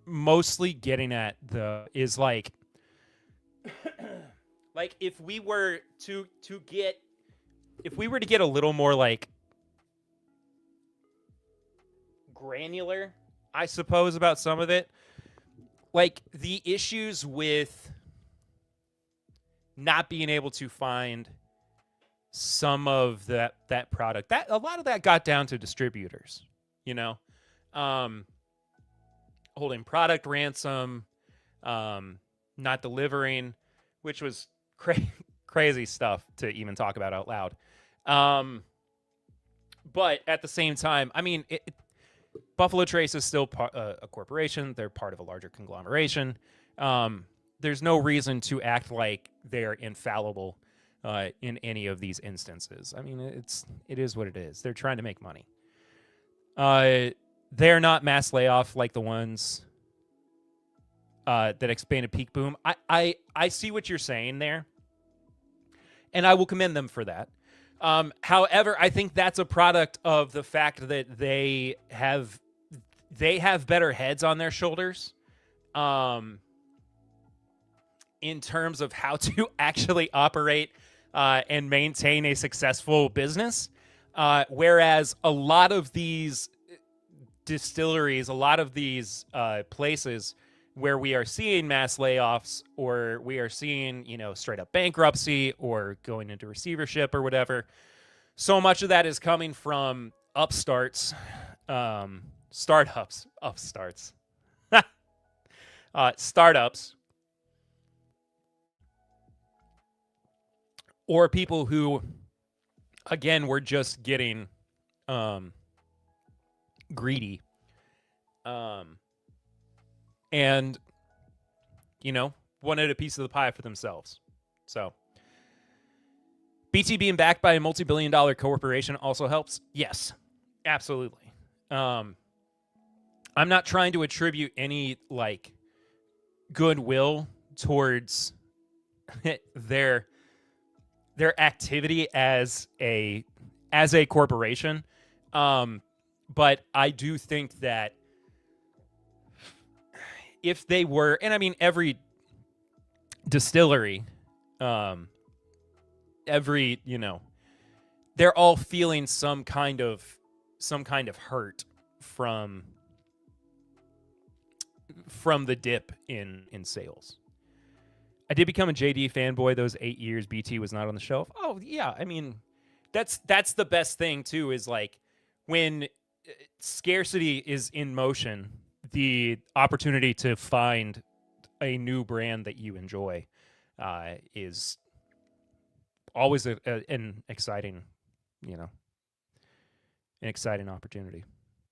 mostly getting at is like like if we were to get a little more like granular, I suppose, about some of it, like the issues with not being able to find some of that product, that a lot of that got down to distributors, holding product ransom, not delivering, which was crazy stuff to even talk about out loud. But at the same time, I mean, Buffalo Trace is still a corporation. They're part of a larger conglomeration. There's no reason to act like they're infallible in any of these instances. I mean, it is what it is. They're trying to make money. They're not mass layoff like the ones that expanded Peak Boom. I see what you're saying there, and I will commend them for that. However, I think that's a product of the fact that they have better heads on their shoulders in terms of how to actually operate and maintain a successful business. Whereas a lot of these distilleries, a lot of these places where we are seeing mass layoffs, or we are seeing, straight up bankruptcy or going into receivership or whatever, so much of that is coming from startups, or people who, again, were just getting greedy, and wanted a piece of the pie for themselves. So BT being backed by a multi-billion-dollar corporation also helps. Yes, absolutely. I'm not trying to attribute any like goodwill towards their activity as a corporation, but I do think that if they were, and I mean every distillery, they're all feeling some kind of hurt from the dip in sales. I did become a JD fanboy those 8 years BT was not on the shelf. Oh yeah, I mean, that's the best thing too, is like when scarcity is in motion, the opportunity to find a new brand that you enjoy is always an exciting, an exciting opportunity.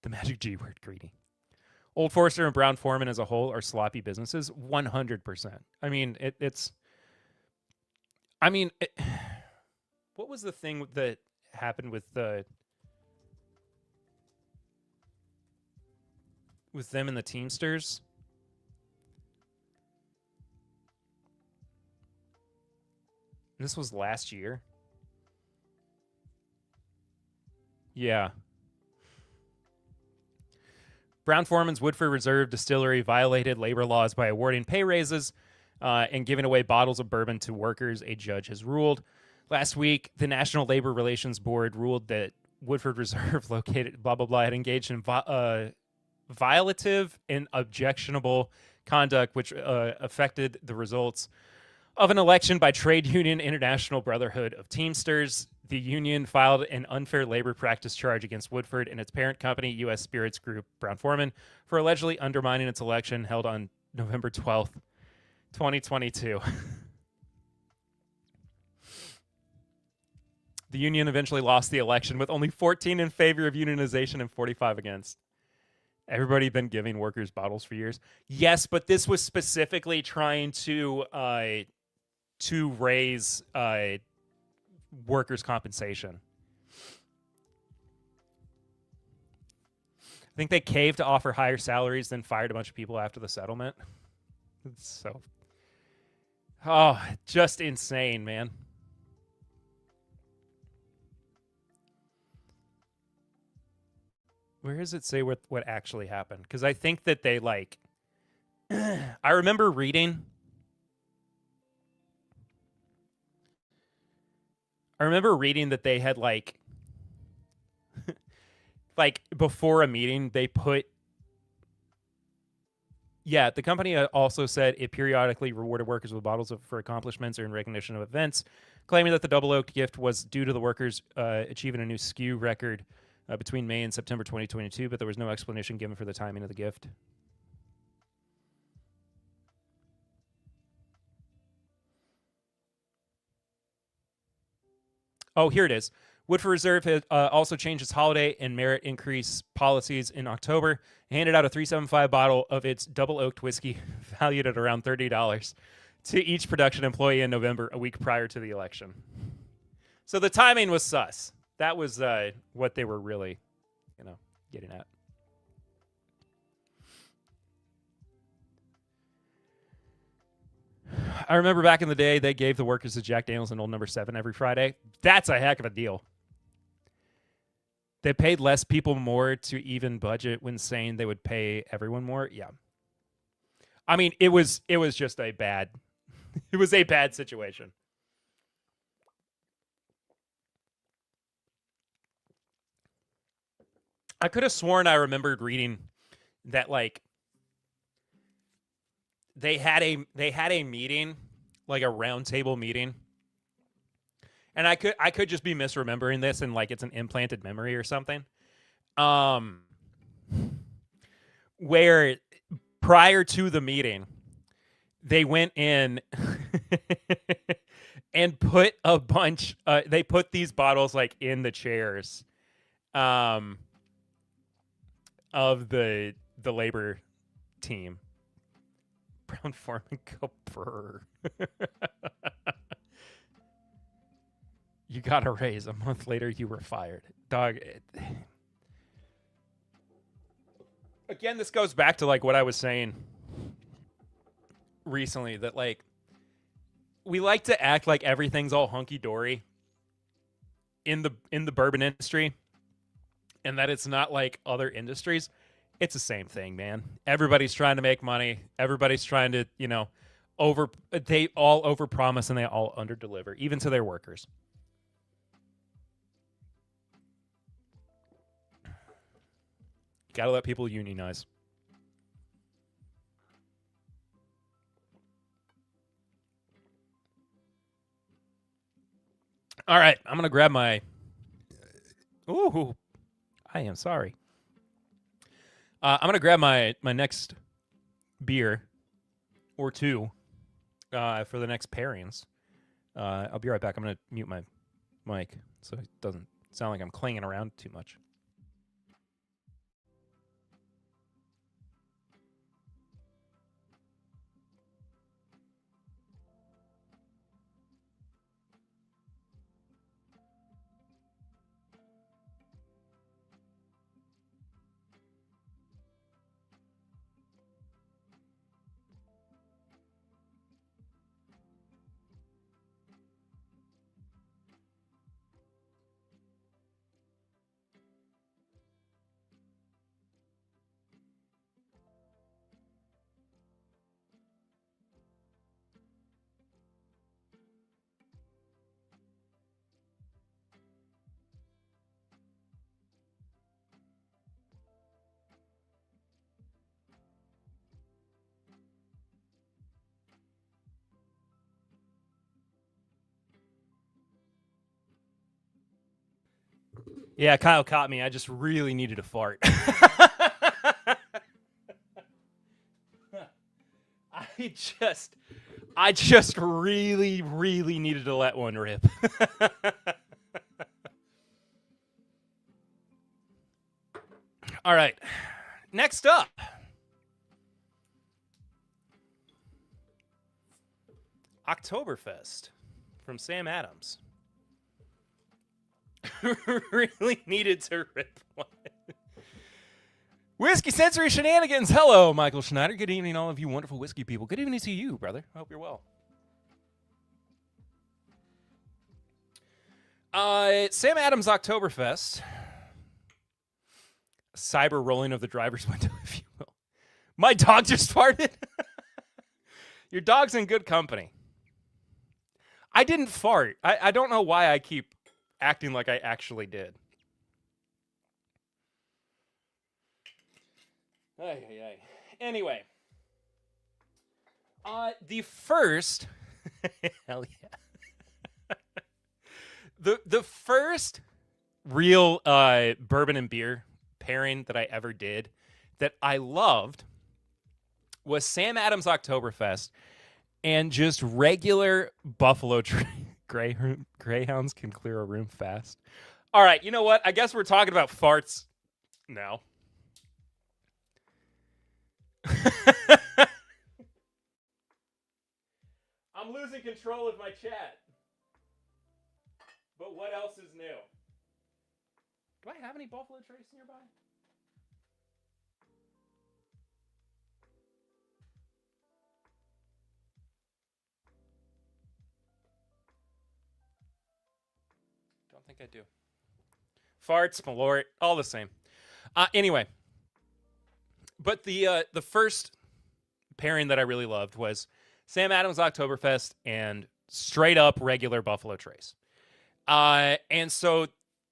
The magic G word, greedy. Old Forester and Brown Forman as a whole are sloppy businesses, 100%. I mean, what was the thing that happened with them and the Teamsters? This was last year. Yeah. Brown-Forman's Woodford Reserve Distillery violated labor laws by awarding pay raises and giving away bottles of bourbon to workers, a judge has ruled. Last week, the National Labor Relations Board ruled that Woodford Reserve, located blah, blah, blah, had engaged in violative and objectionable conduct, which affected the results of an election by trade union International Brotherhood of Teamsters. The union filed an unfair labor practice charge against Woodford and its parent company, U.S. Spirits Group, Brown-Forman, for allegedly undermining its election held on November 12th, 2022. The union eventually lost the election with only 14 in favor of unionization and 45 against. Everybody been giving workers bottles for years. Yes, but this was specifically trying to raise workers' compensation. I think they caved to offer higher salaries, then fired a bunch of people after the settlement. It's so, just insane, man. Where does it say what actually happened? Because I think that they like. I remember reading. That they had like before a meeting they put. Yeah, the company also said it periodically rewarded workers with bottles for accomplishments or in recognition of events, claiming that the double oaked gift was due to the workers achieving a new SKU record between May and September 2022, but there was no explanation given for the timing of the gift. Oh, here it is. Woodford Reserve had also changed its holiday and merit increase policies in October, handed out a 375 bottle of its double oaked whiskey valued at around $30 to each production employee in November, a week prior to the election. So the timing was sus. That was what they were really, getting at. I remember back in the day, they gave the workers a Jack Daniels and Old Number 7 every Friday. That's a heck of a deal. They paid less people more to even budget when saying they would pay everyone more. Yeah. I mean, it was just a bad, it was a bad situation. I could have sworn I remembered reading that like they had a meeting, like a roundtable meeting. And I could just be misremembering this and like it's an implanted memory or something. Where prior to the meeting, they went in and put a bunch they put these bottles like in the chairs of the labor team. Brown Foreman go brr. You got a raise. A month later, you were fired. Dog. Again, this goes back to like what I was saying recently, that like we like to act like everything's all hunky-dory in the bourbon industry, and that it's not like other industries. It's the same thing, man. Everybody's trying to make money. Everybody's trying to, they all overpromise and they all underdeliver, even to their workers. Gotta let people unionize. All right, I'm gonna grab my. Ooh, I am sorry. I'm gonna grab my next beer or two for the next pairings. I'll be right back. I'm gonna mute my mic so it doesn't sound like I'm clanging around too much. Yeah, Kyle caught me. I just really needed a fart. I just really, really needed to let one rip. All right. Next up, Oktoberfest from Sam Adams. Really needed to rip one. Whiskey Sensory Shenanigans. Hello, Michael Schneider. Good evening, all of you wonderful whiskey people. Good evening to you, brother. I hope you're well. Sam Adams Oktoberfest. Cyber rolling of the driver's window, if you will. My dog just farted. Your dog's in good company. I didn't fart. I don't know why I keep acting like I actually did. Anyway. The first... Hell yeah. The first real bourbon and beer pairing that I ever did that I loved was Sam Adams Oktoberfest and just regular Buffalo Greyhounds can clear a room fast. All right, you know what? I guess we're talking about farts now. I'm losing control of my chat. But what else is new? Do I have any Buffalo Trace nearby? Don't think I do. Farts, Malort, all the same. Anyway, but the first pairing that I really loved was Sam Adams Oktoberfest and straight up regular Buffalo Trace. And so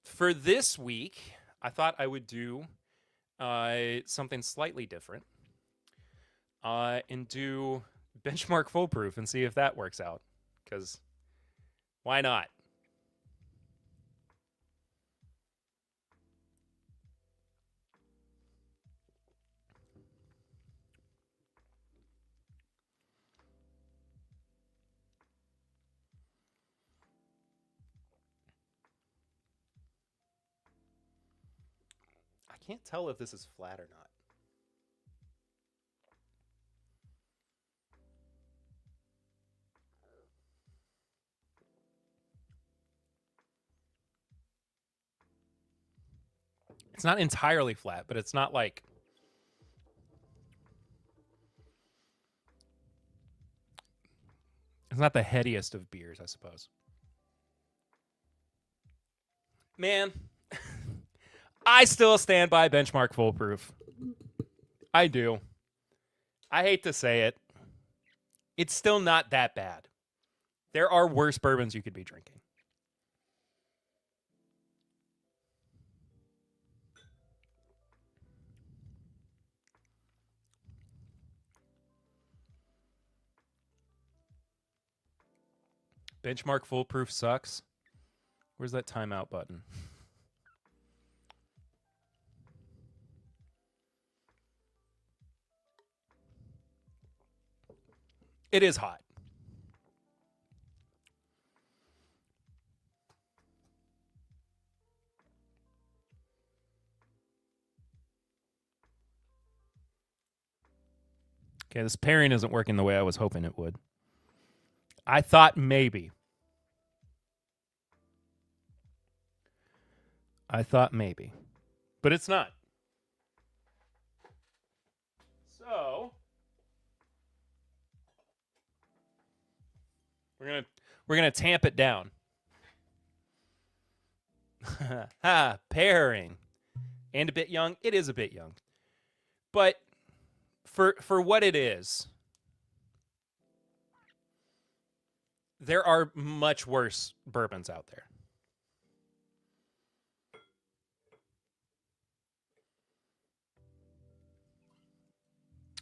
for this week, I thought I would do something slightly different and do benchmark foolproof and see if that works out. Because why not? I can't tell if this is flat or not. It's not entirely flat, but it's not like... It's not the headiest of beers, I suppose. Man, I still stand by benchmark foolproof. I do. I hate to say it. It's still not that bad. There are worse bourbons you could be drinking. Benchmark foolproof sucks. Where's that timeout button? It is hot. Okay, this pairing isn't working the way I was hoping it would. I thought maybe. But it's not. So we're gonna tamp it down. Pairing. And a bit young. It is a bit young. But for what it is, there are much worse bourbons out there.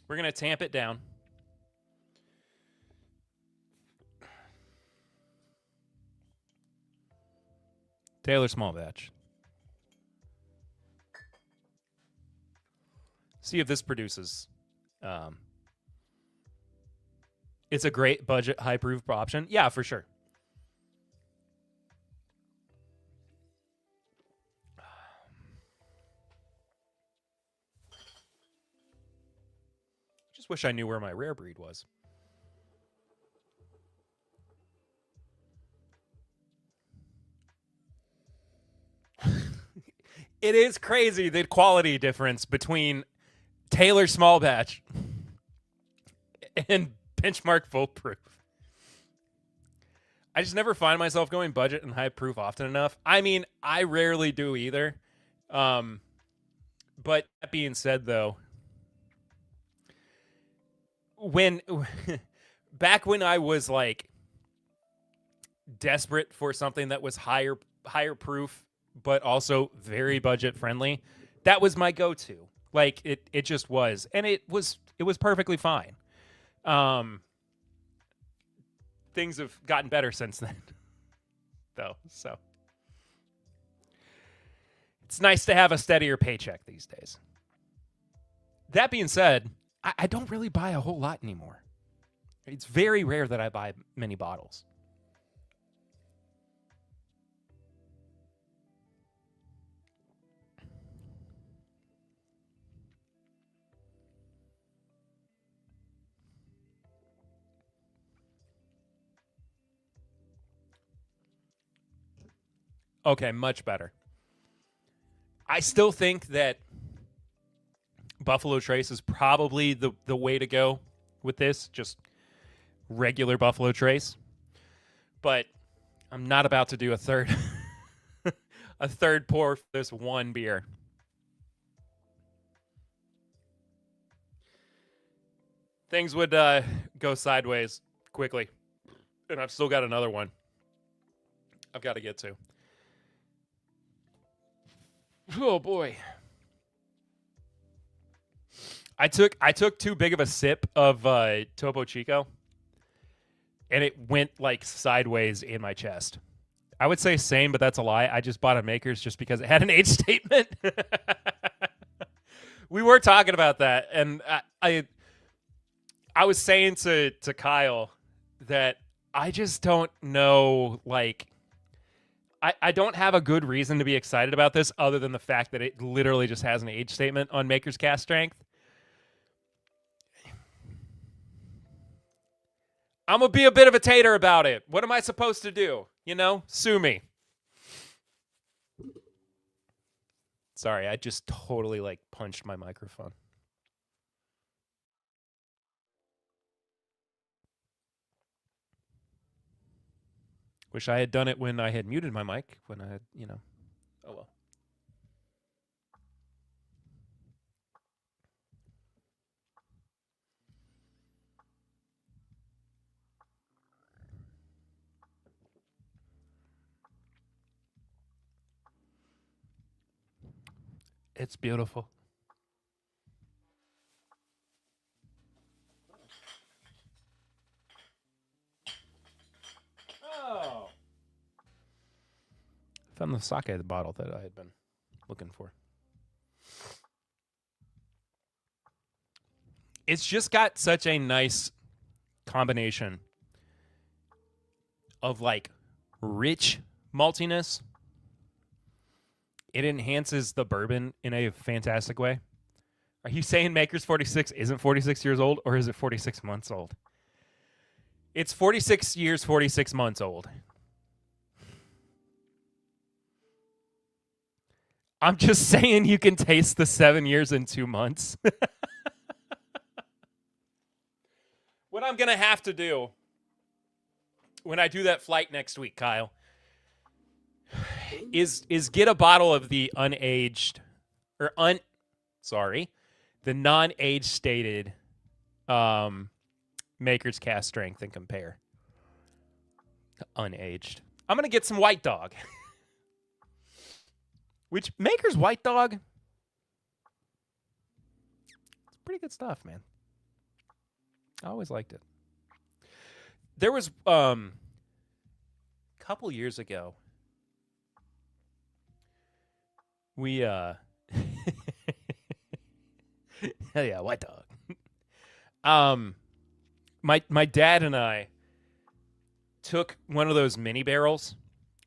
We're going to tamp it down. Taylor Small Batch. See if this produces. It's a great budget, high proof option. Yeah, for sure. Just wish I knew where my rare breed was. It is crazy the quality difference between Taylor Small Batch and Benchmark Full Proof. I just never find myself going budget and high proof often enough. I mean, I rarely do either. But that being said, though, back when I was like desperate for something that was higher proof, but also very budget friendly, that was my go-to. Like it just was, and it was perfectly fine. Things have gotten better since then, though. So it's nice to have a steadier paycheck these days. That being said, I don't really buy a whole lot anymore. It's very rare that I buy many bottles. Okay, much better. I still think that Buffalo Trace is probably the way to go with this, just regular Buffalo Trace. But I'm not about to do a third pour for this one beer. Things would go sideways quickly. And I've still got another one I've got to get to. Oh boy. I took too big of a sip of Topo Chico, and it went like sideways in my chest. I would say same, but that's a lie. I just bought a Maker's just because it had an age statement. We were talking about that, and I was saying to Kyle that I just don't know, like, I don't have a good reason to be excited about this other than the fact that it literally just has an age statement on Maker's Cast Strength. I'm going to be a bit of a tater about it. What am I supposed to do? You know, sue me. Sorry, I just totally, like, punched my microphone. Wish I had done it when I had muted my mic, when I had, you know, oh well. It's beautiful. Oh. Found the sake bottle that I had been looking for. It's just got such a nice combination of like rich maltiness. It enhances the bourbon in a fantastic way. Are you saying Maker's 46 isn't 46 years old, or is it 46 months old? It's 46 years, 46 months old. I'm just saying you can taste the 7 years and 2 months. What I'm going to have to do when I do that flight next week, Kyle, is get a bottle of the unaged, or the non-age stated Maker's Cast Strength and compare. Unaged. I'm going to get some White Dog. Which, Maker's White Dog, it's pretty good stuff, man. I always liked it. There was a couple years ago, we hell yeah, White Dog. My dad and I took one of those mini barrels,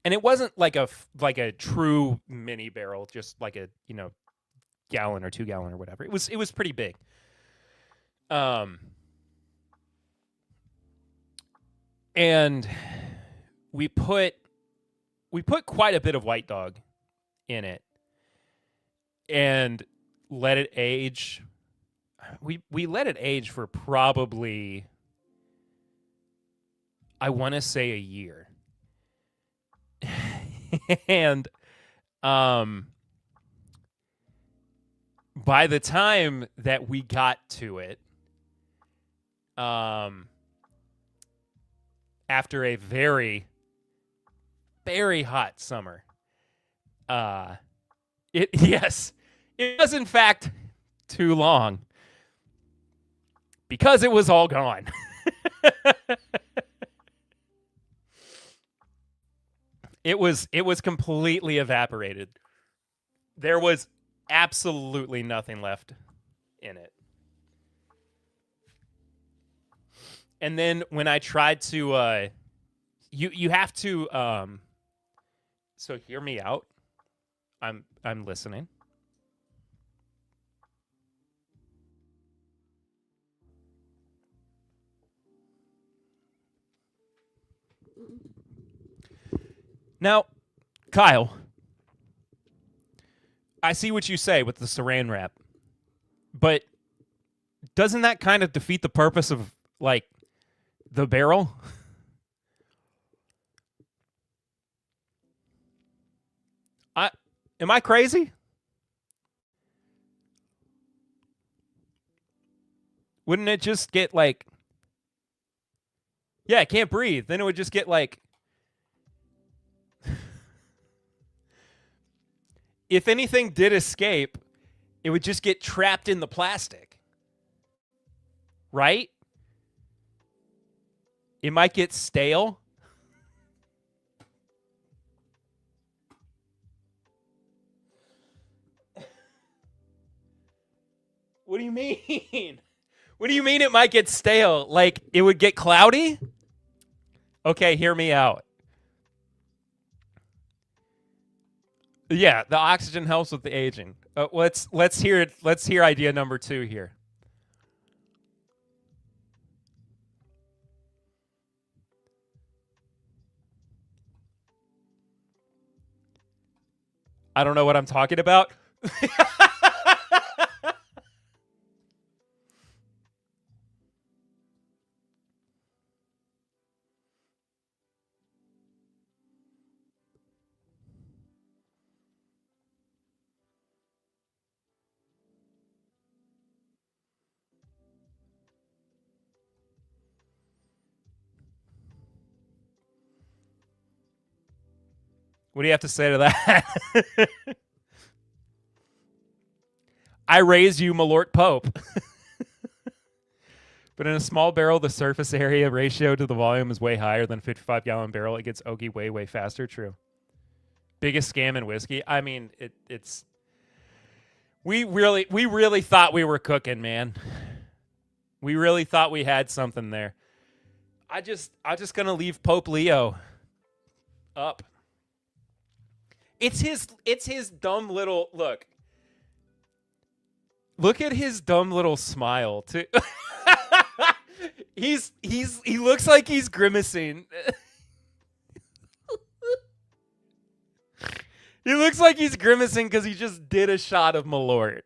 and it wasn't like a true mini barrel, just like a, you know, gallon or 2 gallon or whatever. It was pretty big. And we put quite a bit of White Dog in it and let it age. We let it age for probably, I want to say, a year. And by the time that we got to it, after a very, very hot summer, it was in fact too long because it was all gone. It was completely evaporated. There was absolutely nothing left in it. And then when I tried to, you have to, so hear me out. I'm listening. Now, Kyle, I see what you say with the saran wrap, but doesn't that kind of defeat the purpose of, like, the barrel? Am I crazy? Wouldn't it just get, like, yeah, I can't breathe. Then it would just get, like, if anything did escape, it would just get trapped in the plastic. Right? It might get stale. What do you mean? What do you mean it might get stale? Like, it would get cloudy? Okay, hear me out. Yeah, the oxygen helps with the aging. Let's hear it. Let's hear idea number 2 here. I don't know what I'm talking about. What do you have to say to that? I raise you, Malort Pope. But in a small barrel, the surface area ratio to the volume is way higher than a 55-gallon barrel. It gets oaky way, way faster. True. Biggest scam in whiskey. I mean, it's... We really thought we were cooking, man. We really thought we had something there. I'm just gonna leave Pope Leo up. It's his dumb little look. Look at his dumb little smile too. He looks like he's grimacing. He looks like he's grimacing because he just did a shot of Malort.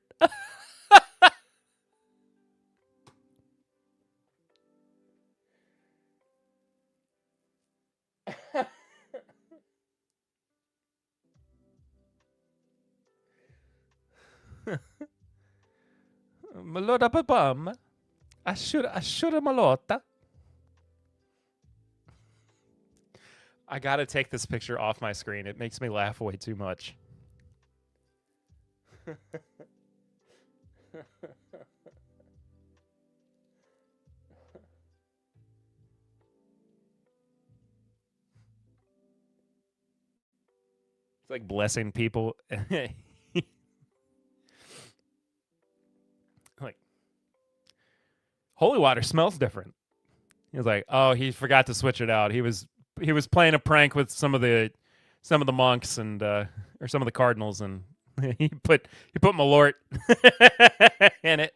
Malota papam. I should have malota. I gotta take this picture off my screen. It makes me laugh way too much. It's like blessing people. Like, holy water smells different. He was like, oh, he forgot to switch it out. He was playing a prank with some of the monks and or some of the cardinals, and he put Malort in it.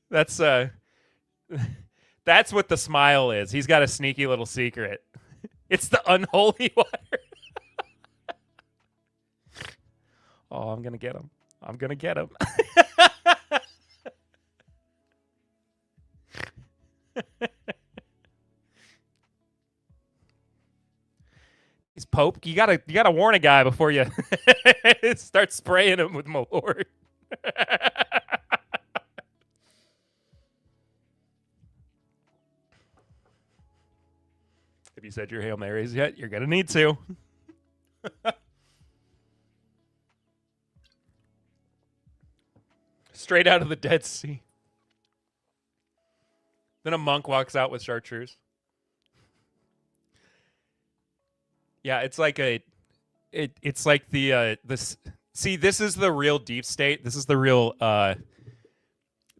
That's that's what the smile is. He's got a sneaky little secret. It's the unholy water. Oh, I'm gonna get him. I'm gonna get him. He's Pope. You gotta warn a guy before you start spraying him with Malort. Have you said your Hail Marys yet? You're gonna need to. Straight out of the Dead Sea. Then a monk walks out with chartreuse. Yeah, it's like it's like this. See, this is the real deep state. This is the real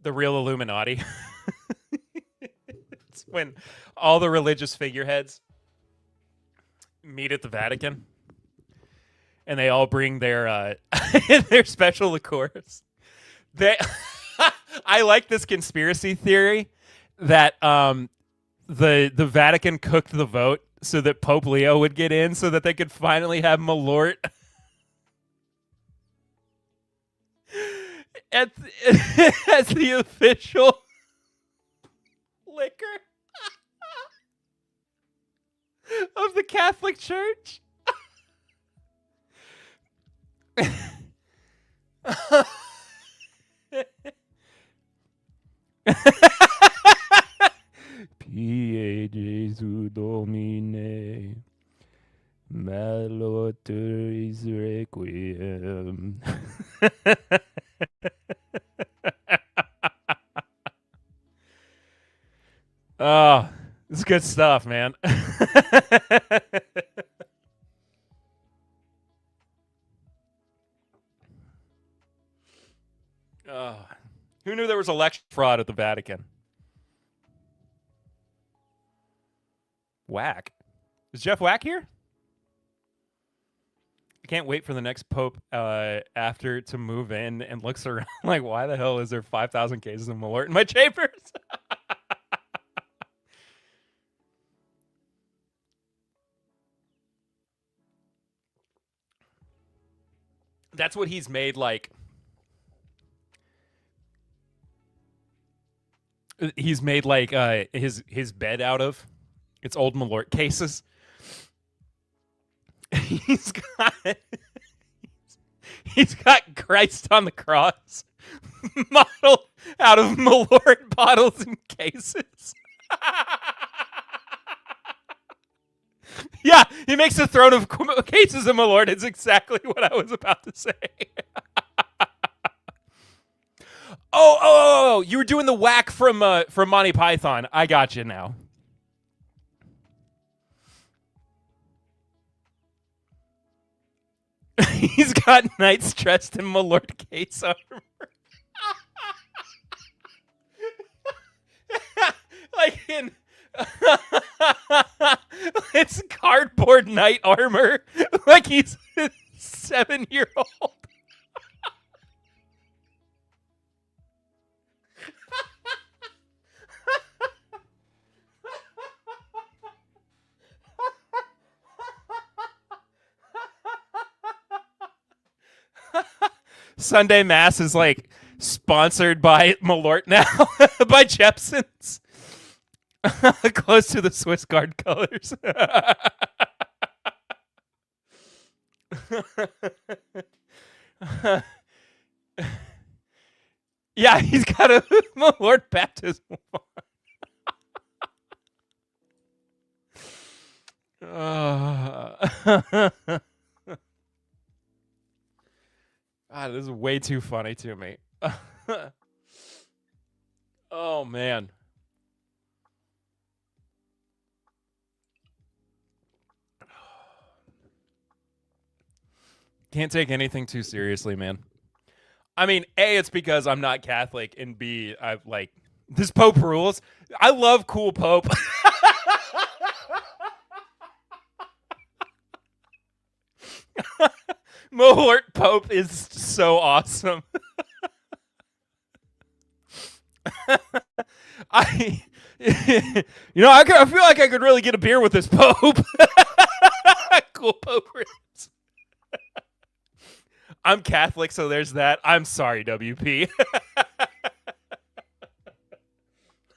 Illuminati. It's when all the religious figureheads meet at the Vatican, and they all bring their their special liqueurs. I like this conspiracy theory that the Vatican cooked the vote so that Pope Leo would get in, so that they could finally have Malort as the official liquor of the Catholic Church. Pie Jesu Domine, Maloteris Requiem. Oh, this is good stuff, man. Who knew there was election fraud at the Vatican? Whack. Is Jeff Whack here? I can't wait for the next pope after to move in and looks around like, why the hell is there 5,000 cases of Malort in my chambers? That's what he's made like. He's made like his bed out of. It's old Malort cases. He's got Christ on the cross modeled out of Malort bottles and cases. Yeah, he makes a throne of cases of Malort. It's exactly what I was about to say. Oh, you were doing the whack from Monty Python. I got you now. He's got knights dressed in Malort case armor. Like in it's cardboard knight armor. Like he's a 7-year-old. Sunday Mass is like sponsored by Malort now, by Jepson's. Close to the Swiss Guard colors. Yeah, he's got a Malort baptismal. God, this is way too funny to me. Oh, man. Can't take anything too seriously, man. I mean, A, it's because I'm not Catholic, and B, I've like, this Pope rules. I love cool Pope. Malort Pope is so awesome. I, I feel like I could really get a beer with this Pope. Cool Pope ribs. I'm Catholic, so there's that. I'm sorry, WP.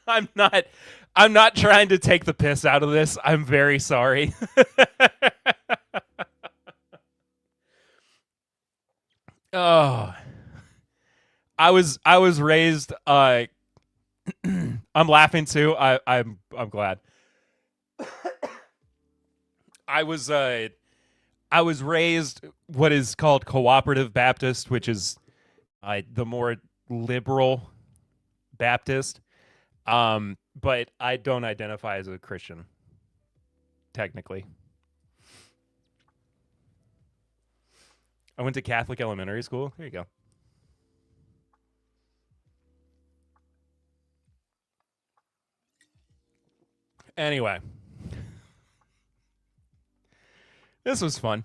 I'm not trying to take the piss out of this. I'm very sorry. Oh, I was raised. I'm laughing too. I'm glad. I was I was raised what is called cooperative Baptist, which is the more liberal Baptist. But I don't identify as a Christian, technically. I went to Catholic elementary school. There you go. Anyway, this was fun.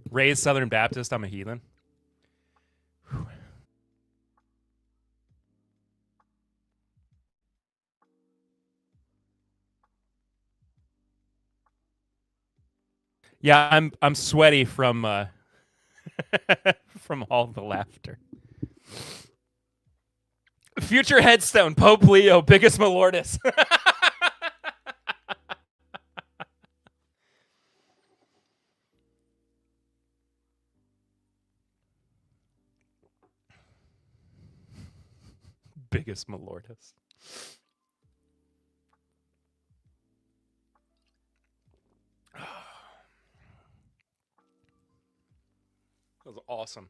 Raised Southern Baptist. I'm a heathen. Yeah, I'm sweaty from from all the laughter. Future headstone, Pope Leo, biggest malortus. Biggest malortus. That was awesome.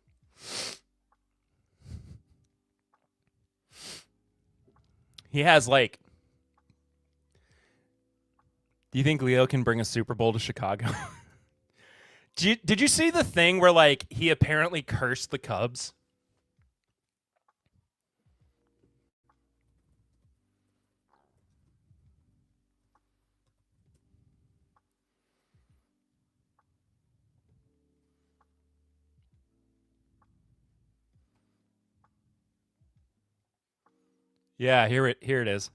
He has like. Do you think Leo can bring a Super Bowl to Chicago? Did you see the thing where like he apparently cursed the Cubs? Yeah, here it is.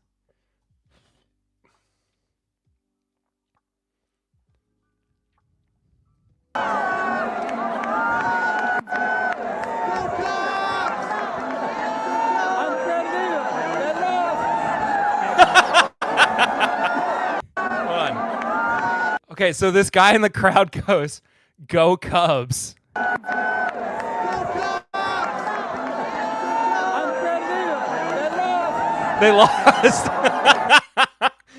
Hold on. Okay, so this guy in the crowd goes, "Go Cubs." They lost.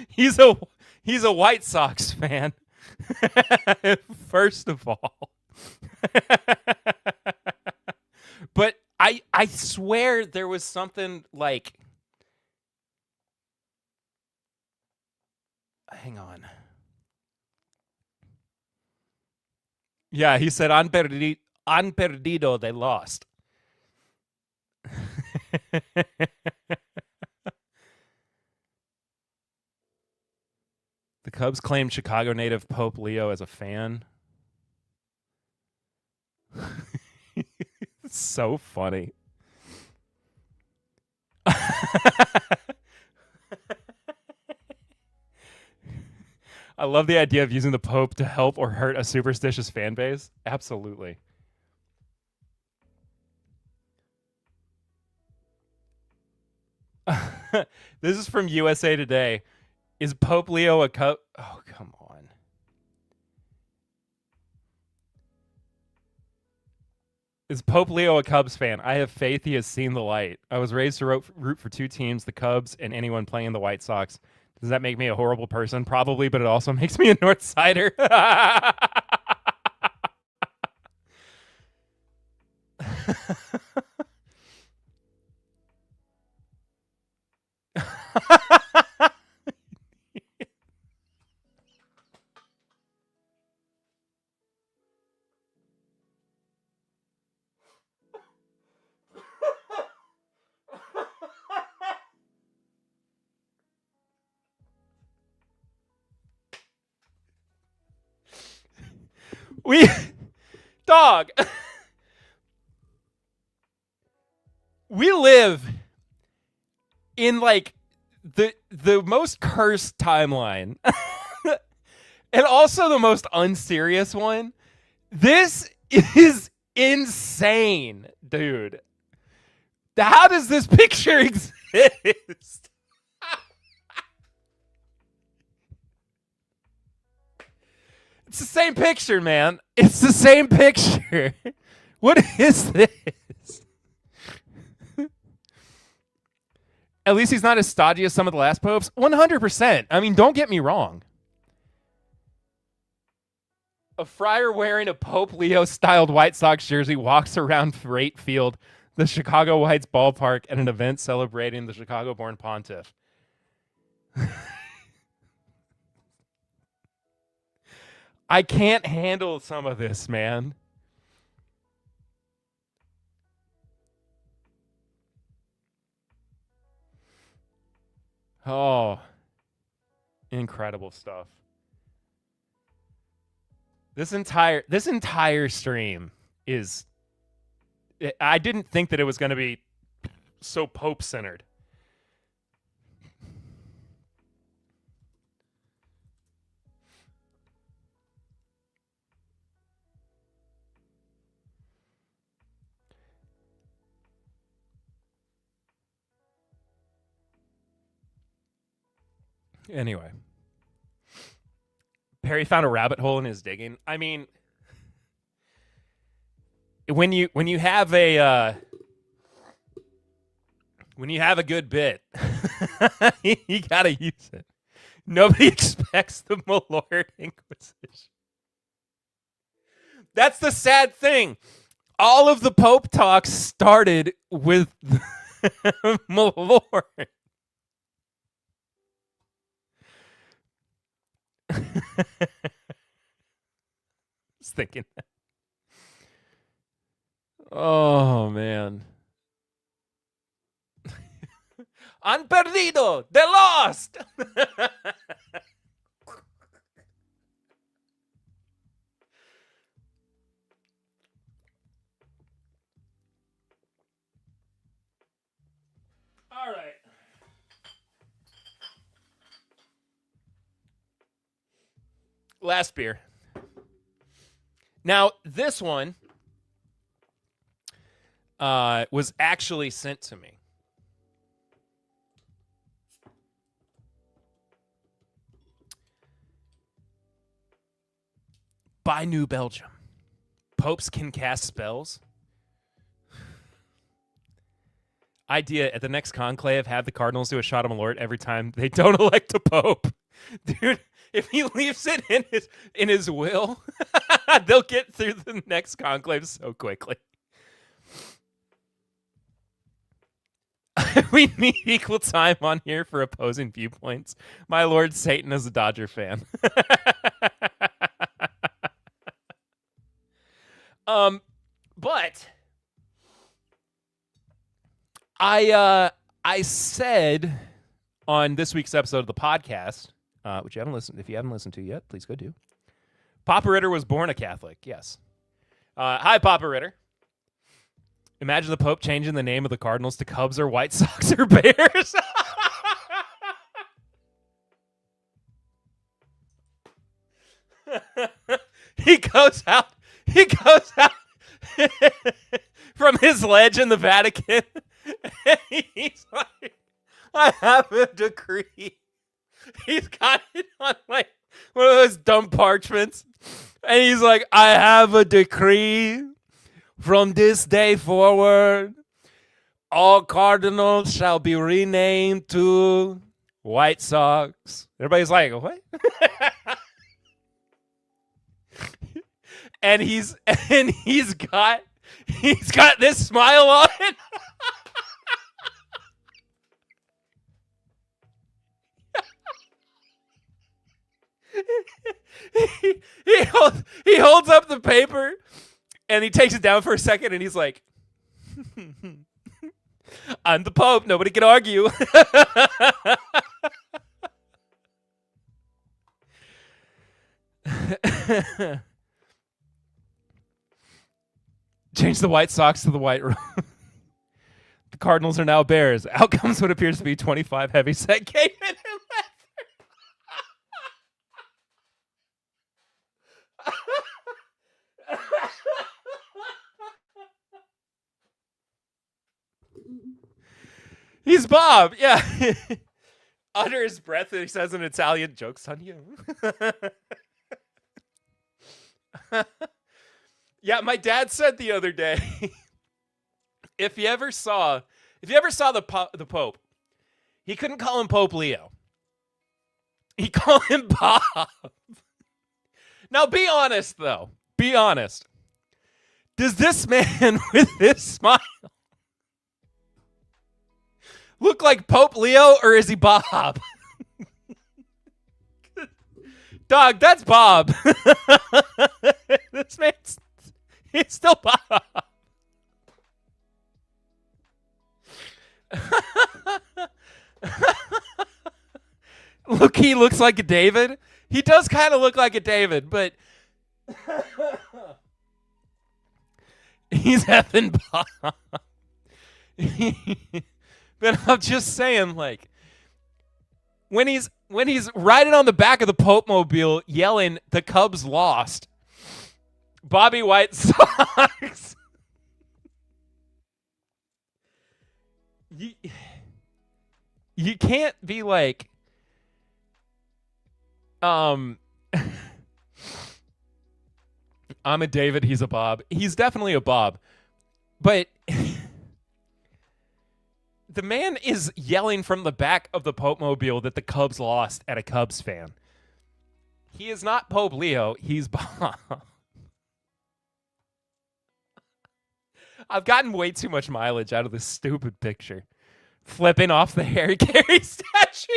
He's a White Sox fan. First of all. But I swear there was something like, hang on. Yeah, he said on perdido they lost. The Cubs claimed Chicago native Pope Leo as a fan. So funny. I love the idea of using the Pope to help or hurt a superstitious fan base. Absolutely. This is from USA Today. Is Pope Leo a Cub? Oh, come on. Is Pope Leo a Cubs fan? I have faith he has seen the light. I was raised to root for two teams, the Cubs and anyone playing the White Sox. Does that make me a horrible person? Probably, but it also makes me a North Sider. Dog. We live in like the most cursed timeline and also the most unserious one. This is insane, dude. How does this picture exist? It's the same picture, man. It's the same picture. What is this? At least he's not as stodgy as some of the last popes. 100%. I mean, don't get me wrong. A friar wearing a Pope Leo-styled White Sox jersey walks around Freight Field, the Chicago Whites ballpark, at an event celebrating the Chicago-born pontiff. I can't handle some of this, man. Oh, incredible stuff. This entire stream is... I didn't think that it was going to be so Pope-centered. Anyway. Perry found a rabbit hole in his digging. I mean, when you have a good bit, you gotta use it. Nobody expects the Malort Inquisition. That's the sad thing. All of the Pope talks started with Malort. I was thinking that. Oh, man. Han perdido! They lost! All right. Last beer. Now, this one was actually sent to me. By New Belgium. Popes can cast spells. Idea at the next conclave, have the cardinals do a shot of Malort every time they don't elect a pope. Dude, if he leaves it in his will, they'll get through the next conclave so quickly. We need equal time on here for opposing viewpoints. My Lord Satan is a Dodger fan. But I said on this week's episode of the podcast, which if you haven't listened to yet, please go do. Papa Ritter was born a Catholic. Yes. Hi, Papa Ritter. Imagine the Pope changing the name of the Cardinals to Cubs or White Sox or Bears. He goes out from his ledge in the Vatican. He's like, I have a decree. He's got it on like one of those dumb parchments. And he's like, I have a decree. From this day forward, all Cardinals shall be renamed to White Sox. Everybody's like, what? and he's got this smile on. He holds up the paper and he takes it down for a second and he's like, I'm the Pope. Nobody can argue. Change the White Sox to the White Rose. The Cardinals are now Bears. Outcomes what appears to be 25 heavyset Cayman and leather. He's Bob. Yeah. Under his breath, he says an Italian, joke's on you. Yeah, my dad said the other day, if you ever saw the Pope, he couldn't call him Pope Leo. He called him Bob. Now, be honest, though. Be honest. Does this man with this smile look like Pope Leo, or is he Bob? Dog, that's Bob. This man's he's still Bob. Look, he looks like a David. He does kind of look like a David, but he's effing Bob. But I'm just saying, like, when he's riding on the back of the Pope Mobile yelling, "The Cubs lost," Bobby White Sox. You can't be like, I'm a David, he's a Bob. He's definitely a Bob. But the man is yelling from the back of the Pope Mobile that the Cubs lost at a Cubs fan. He is not Pope Leo, he's Bob. I've gotten way too much mileage out of this stupid picture. Flipping off the Harry Carey statue.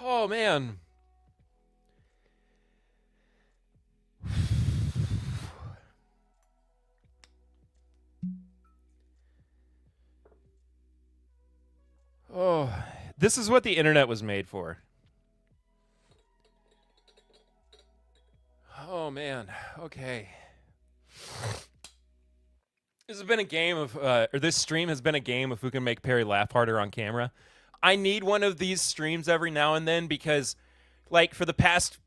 Oh, man. Oh, this is what the internet was made for. Oh, man. Okay. This has been a game of, or this stream has been a game of who can make Perry laugh harder on camera. I need one of these streams every now and then because, like, for the past,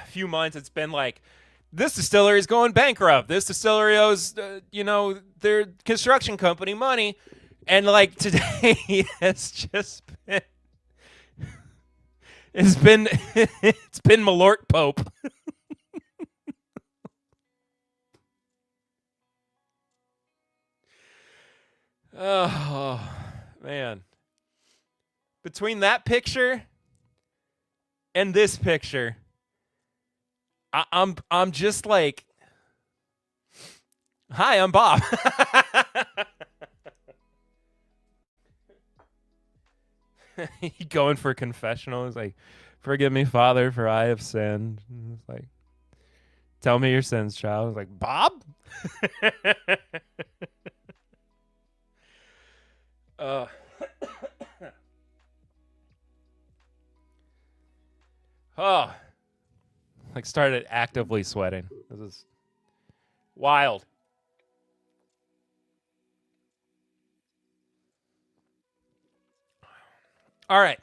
few months, it's been like, this distillery is going bankrupt. This distillery owes, their construction company money. And, like, today has just been, it's been Malort Pope. Oh, man. Between that picture and this picture, I'm just like, hi, I'm Bob. He going for a confessional. He's like, forgive me, Father, for I have sinned. It's like, tell me your sins, child. I was like, Bob? Oh, like started actively sweating. This is wild. All right.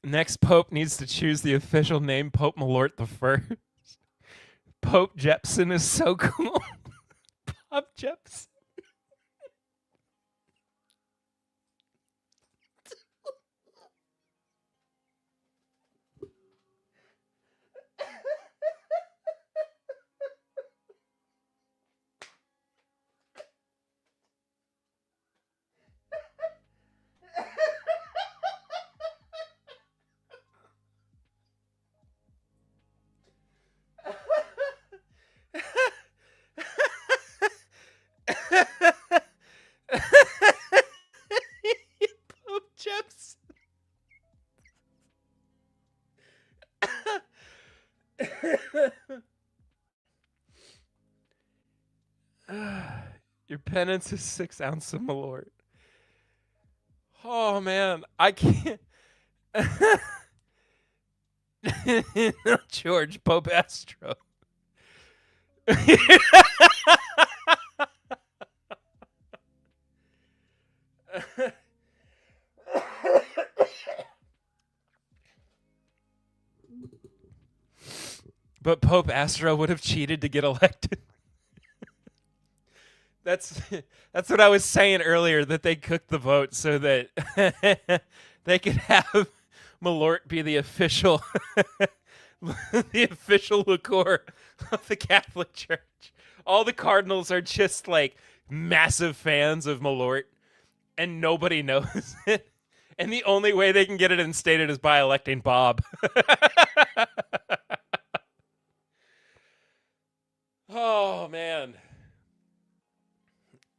Next Pope needs to choose the official name, Pope Malort the First. Pope Jepson is so cool. Bob Jepson. chips. Your penance is 6 ounces of Malort. Oh man, I can't. George Pope Astro. But Pope Astro would have cheated to get elected. That's what I was saying earlier, that they cooked the vote so that they could have Malort be the official liqueur of the Catholic Church. All the cardinals are just like massive fans of Malort, and nobody knows it. And the only way they can get it instated is by electing Bob. Oh, man.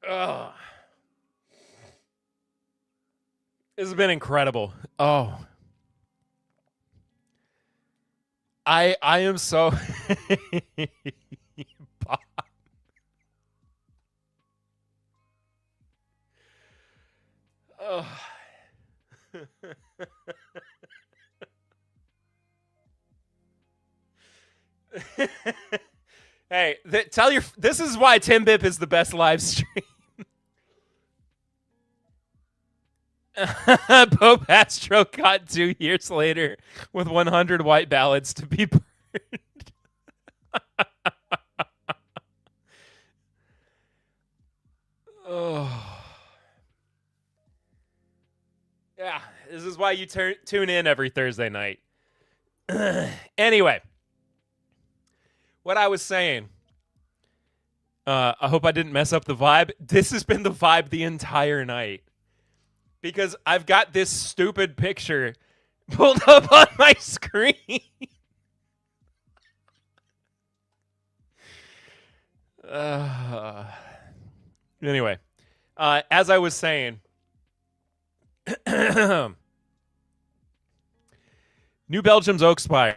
Oh. This has been incredible. Oh. I am so Bob. Oh. Hey, this is why Tim Bip is the best live stream. Pope Astro caught 2 years later with 100 white ballots to be burned. Oh. Yeah, this is why you tune in every Thursday night. Anyway, what I was saying, I hope I didn't mess up the vibe. This has been the vibe the entire night. Because I've got this stupid picture pulled up on my screen. Anyway, as I was saying, New Belgium's OAKSPIRE,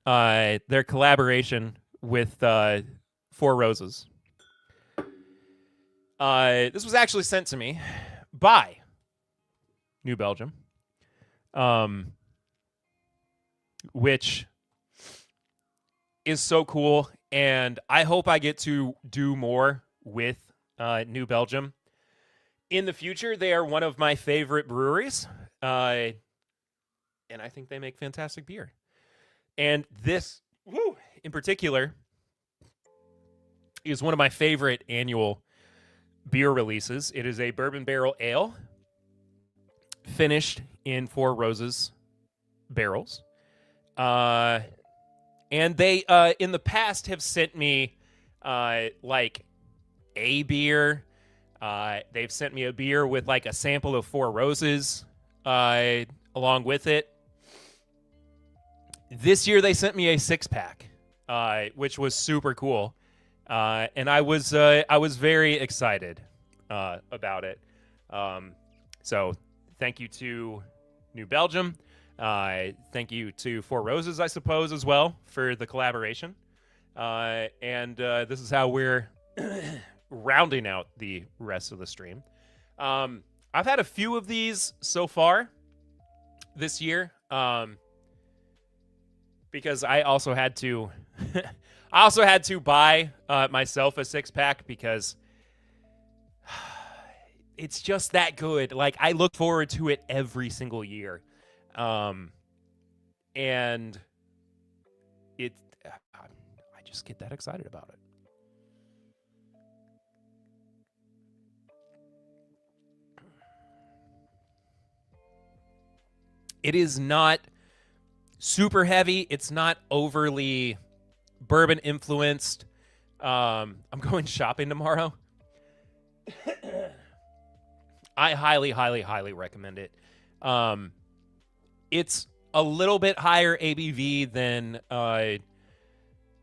their collaboration with Four Roses. This was actually sent to me by New Belgium, which is so cool, and I hope I get to do more with New Belgium in the future. They are one of my favorite breweries, and I think they make fantastic beer. And this, in particular, is one of my favorite annual beer releases. It is a bourbon barrel ale, finished in Four Roses barrels. And they, in the past, have sent me, like, a beer. They've sent me a beer with, like, a sample of Four Roses along with it. This year, they sent me a 6-pack, which was super cool. And I was very excited about it. So thank you to New Belgium. Thank you to Four Roses, I suppose, as well, for the collaboration. And this is how we're rounding out the rest of the stream. I've had a few of these so far this year, because I also had to buy myself a 6-pack because it's just that good. Like, I look forward to it every single year. And I just get that excited about it. It is not super heavy. It's not overly bourbon influenced. I'm going shopping tomorrow. I highly, highly, highly recommend it. It's a little bit higher ABV than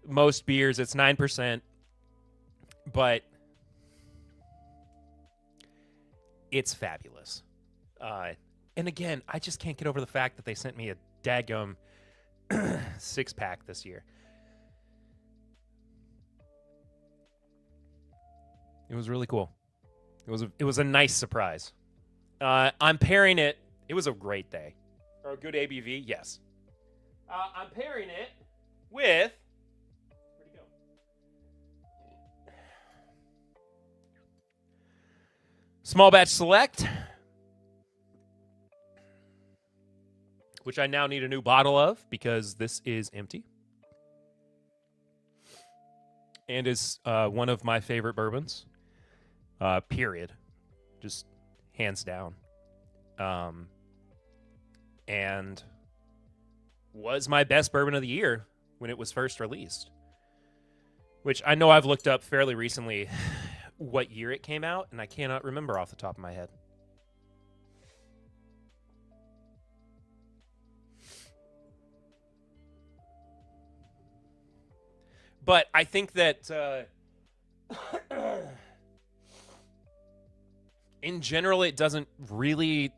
most beers. It's 9%, but it's fabulous. And again, I just can't get over the fact that they sent me a daggum 6-pack this year. It was really cool. It was a nice surprise. I'm pairing it. It was a great day. Or a good ABV, yes. I'm pairing it with. Where'd he go? Small Batch Select, which I now need a new bottle of because this is empty. And is one of my favorite bourbons. Period. Just hands down. And was my best bourbon of the year when it was first released. Which I know I've looked up fairly recently what year it came out, and I cannot remember off the top of my head. But I think that in general, it doesn't really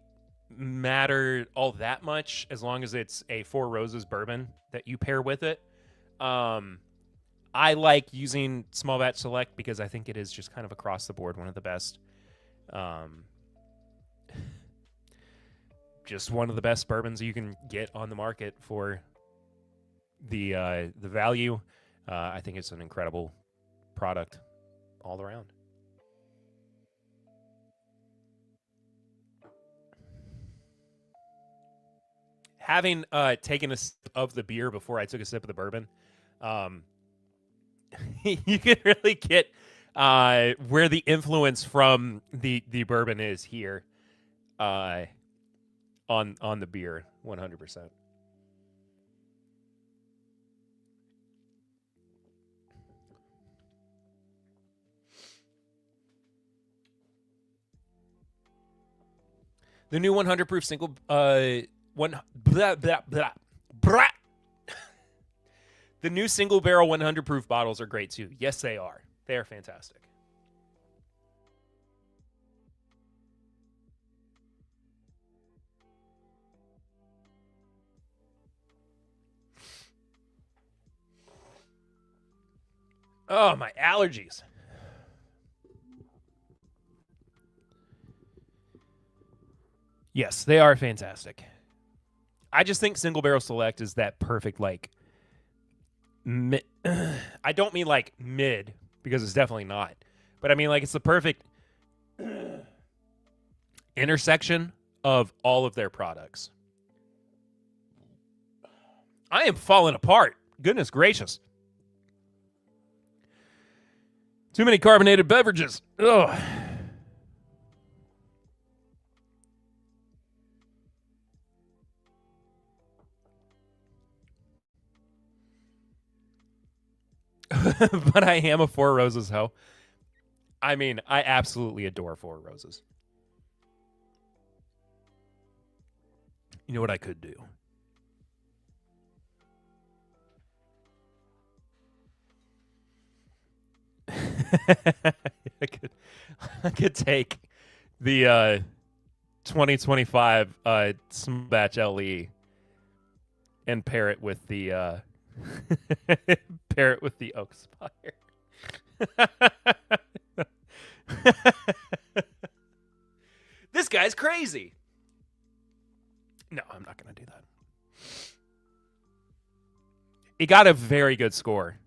matter all that much as long as it's a Four Roses bourbon that you pair with it. I like using Small Batch Select because I think it is just kind of across the board one of the best. Just one of the best bourbons you can get on the market for the value. I think it's an incredible product all around. Having taken a sip of the beer before I took a sip of the bourbon, you can really get where the influence from the bourbon is here on the beer, 100%. The new 100 proof single the new single barrel 100 proof bottles are great too. Yes, they are. They are fantastic. Oh, my allergies. Yes, they are fantastic. I just think Single Barrel Select is that perfect, like, I don't mean like mid, because it's definitely not. But I mean, like, it's the perfect intersection of all of their products. I am falling apart. Goodness gracious. Too many carbonated beverages. Ugh. But I am a Four Roses hoe. I mean, I absolutely adore Four Roses. You know what I could do? I could take the 2025 Small Batch LE and pair it with the pair it with the OAKSPIRE. This guy's crazy. No, I'm not going to do that. It got a very good score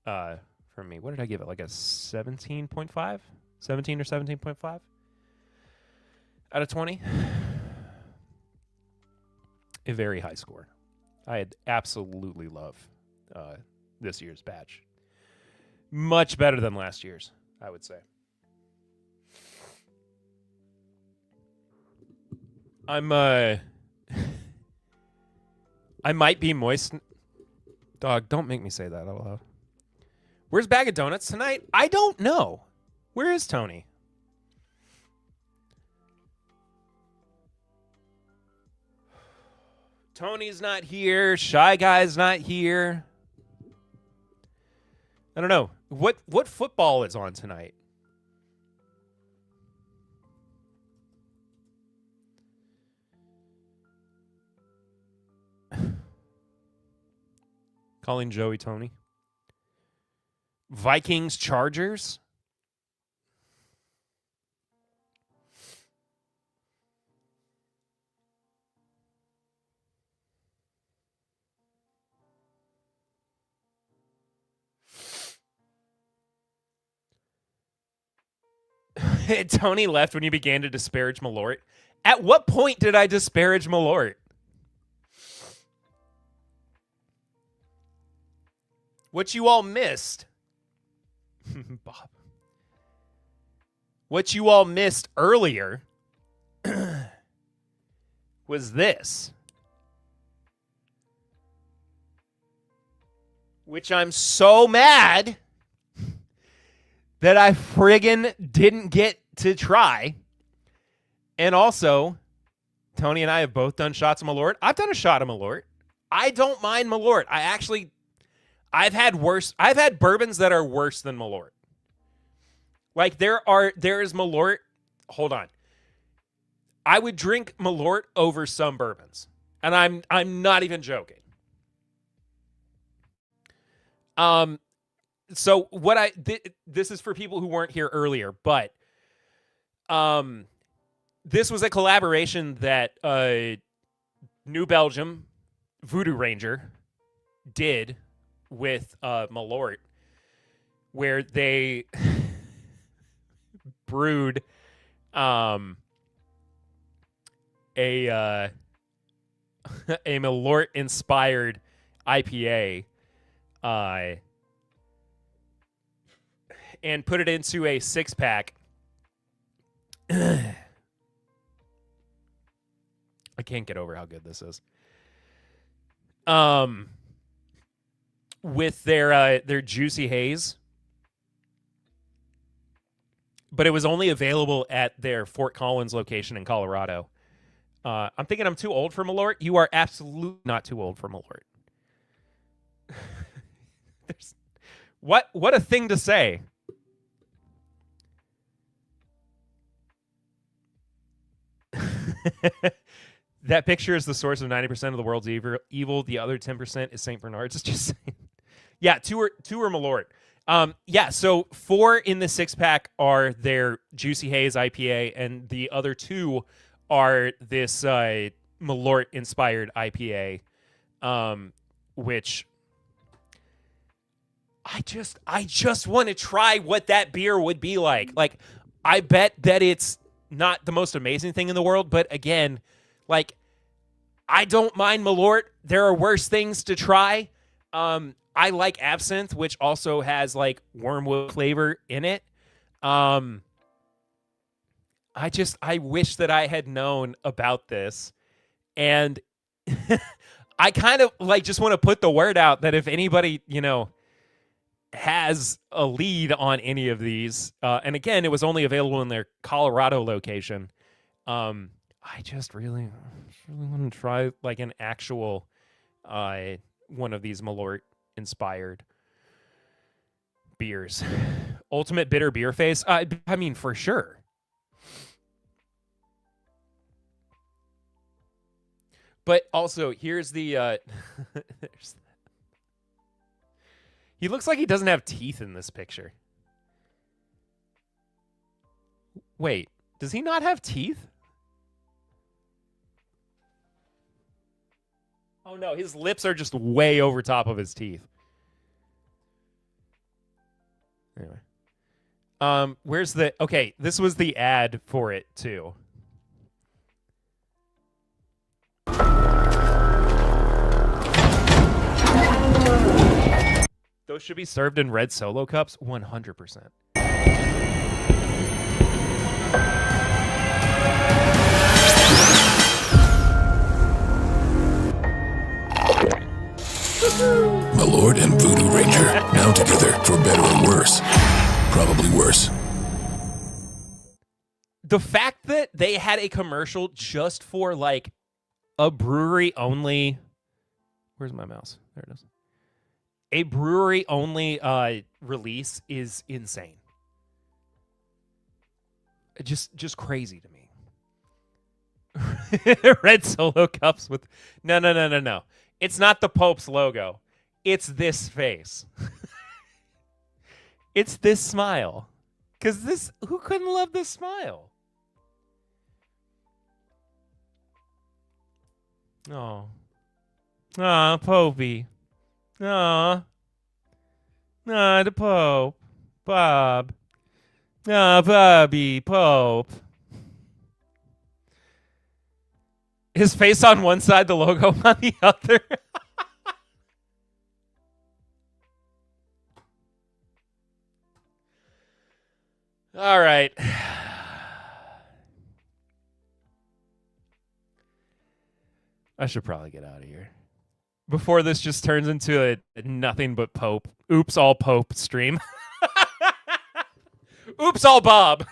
from me. What did I give it? Like a 17.5? 17 or 17.5 out of 20? A very high score. I absolutely love this year's batch. Much better than last year's, I would say. I might be moist. Dog, don't make me say that out loud. Where's Bag of Donuts tonight? I don't know. Where is Tony? Tony's not here. Shy Guy's not here. I don't know. What football is on tonight? Calling Joey Tony. Vikings Chargers. Tony left when you began to disparage Malort. At what point did I disparage Malort? What you all missed, Bob. What you all missed earlier was this, which I'm so mad that I friggin' didn't get to try. And also, Tony and I have both done shots of Malort. I've done a shot of Malort. I don't mind Malort. I've had bourbons that are worse than Malort. Like there is Malort. Hold on. I would drink Malort over some bourbons. And I'm not even joking. So what this is for people who weren't here earlier, but this was a collaboration that New Belgium Voodoo Ranger did with Malort, where they brewed a Malort inspired IPA and put it into a 6-pack. I can't get over how good this is. With their Juicy Haze. But it was only available at their Fort Collins location in Colorado. I'm thinking I'm too old for Malort. You are absolutely not too old for Malort. What a thing to say. That picture is the source of 90% of the world's evil. The other 10% is St. Bernard's. It's just saying. Yeah, two are Malort. Yeah, so 4 in the 6-pack are their Juicy Haze IPA, and the other 2 are this Malort-inspired IPA, which I just want to try what that beer would be like. Like, I bet that it's not the most amazing thing in the world, but again, like, I don't mind Malort. There are worse things to try. I like absinthe, which also has like wormwood flavor in it. I wish that I had known about this, and I kind of like just want to put the word out that if anybody, has a lead on any of these, and again, it was only available in their Colorado location. I just really want to try like an actual one of these Malort inspired beers. Ultimate bitter beer face. I mean, for sure. But also, here's the he looks like he doesn't have teeth in this picture. Wait, does he not have teeth? Oh no, his lips are just way over top of his teeth. Anyway. Where's the... Okay, this was the ad for it, too. Those should be served in red Solo cups, 100%. Malort and Voodoo Ranger, now together for better or worse. Probably worse. The fact that they had a commercial just for like a brewery only... Where's my mouse? There it is. A brewery only release is insane. Just crazy to me. Red Solo cups with... No. It's not the Pope's logo. it's this face. It's this smile. Because who couldn't love this smile? Oh. Aw, Popey. Aw. Aw, the Pope. Bob. Aw, Bobby, Pope. His face on one side, the logo on the other. All right. I should probably get out of here before this just turns into a nothing but Pope. Oops, all Pope stream. Oops, all Bob.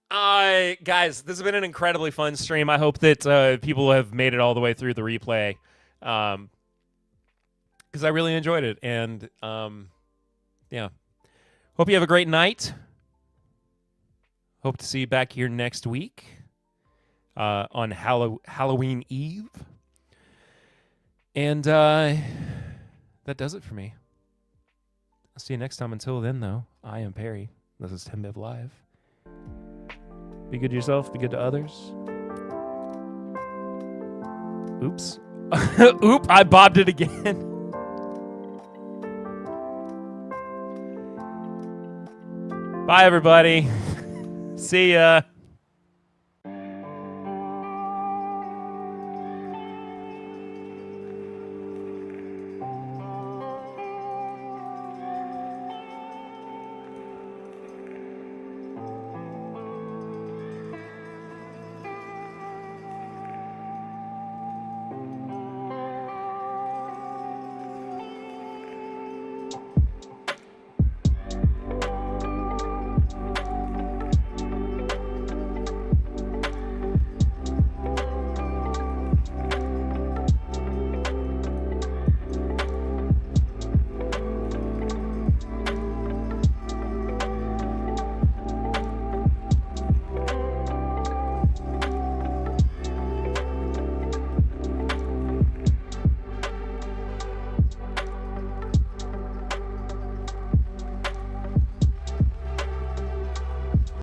Guys, this has been an incredibly fun stream. I hope that people have made it all the way through the replay, because I really enjoyed it. And yeah, hope you have a great night. Hope to see you back here next week on Halloween Eve. And that does it for me. I'll see you next time. Until then, though, I am Perry. This is 10 Biv Live. Be good to yourself. Be good to others. Oops. Oop, I bobbed it again. Bye, everybody. See ya.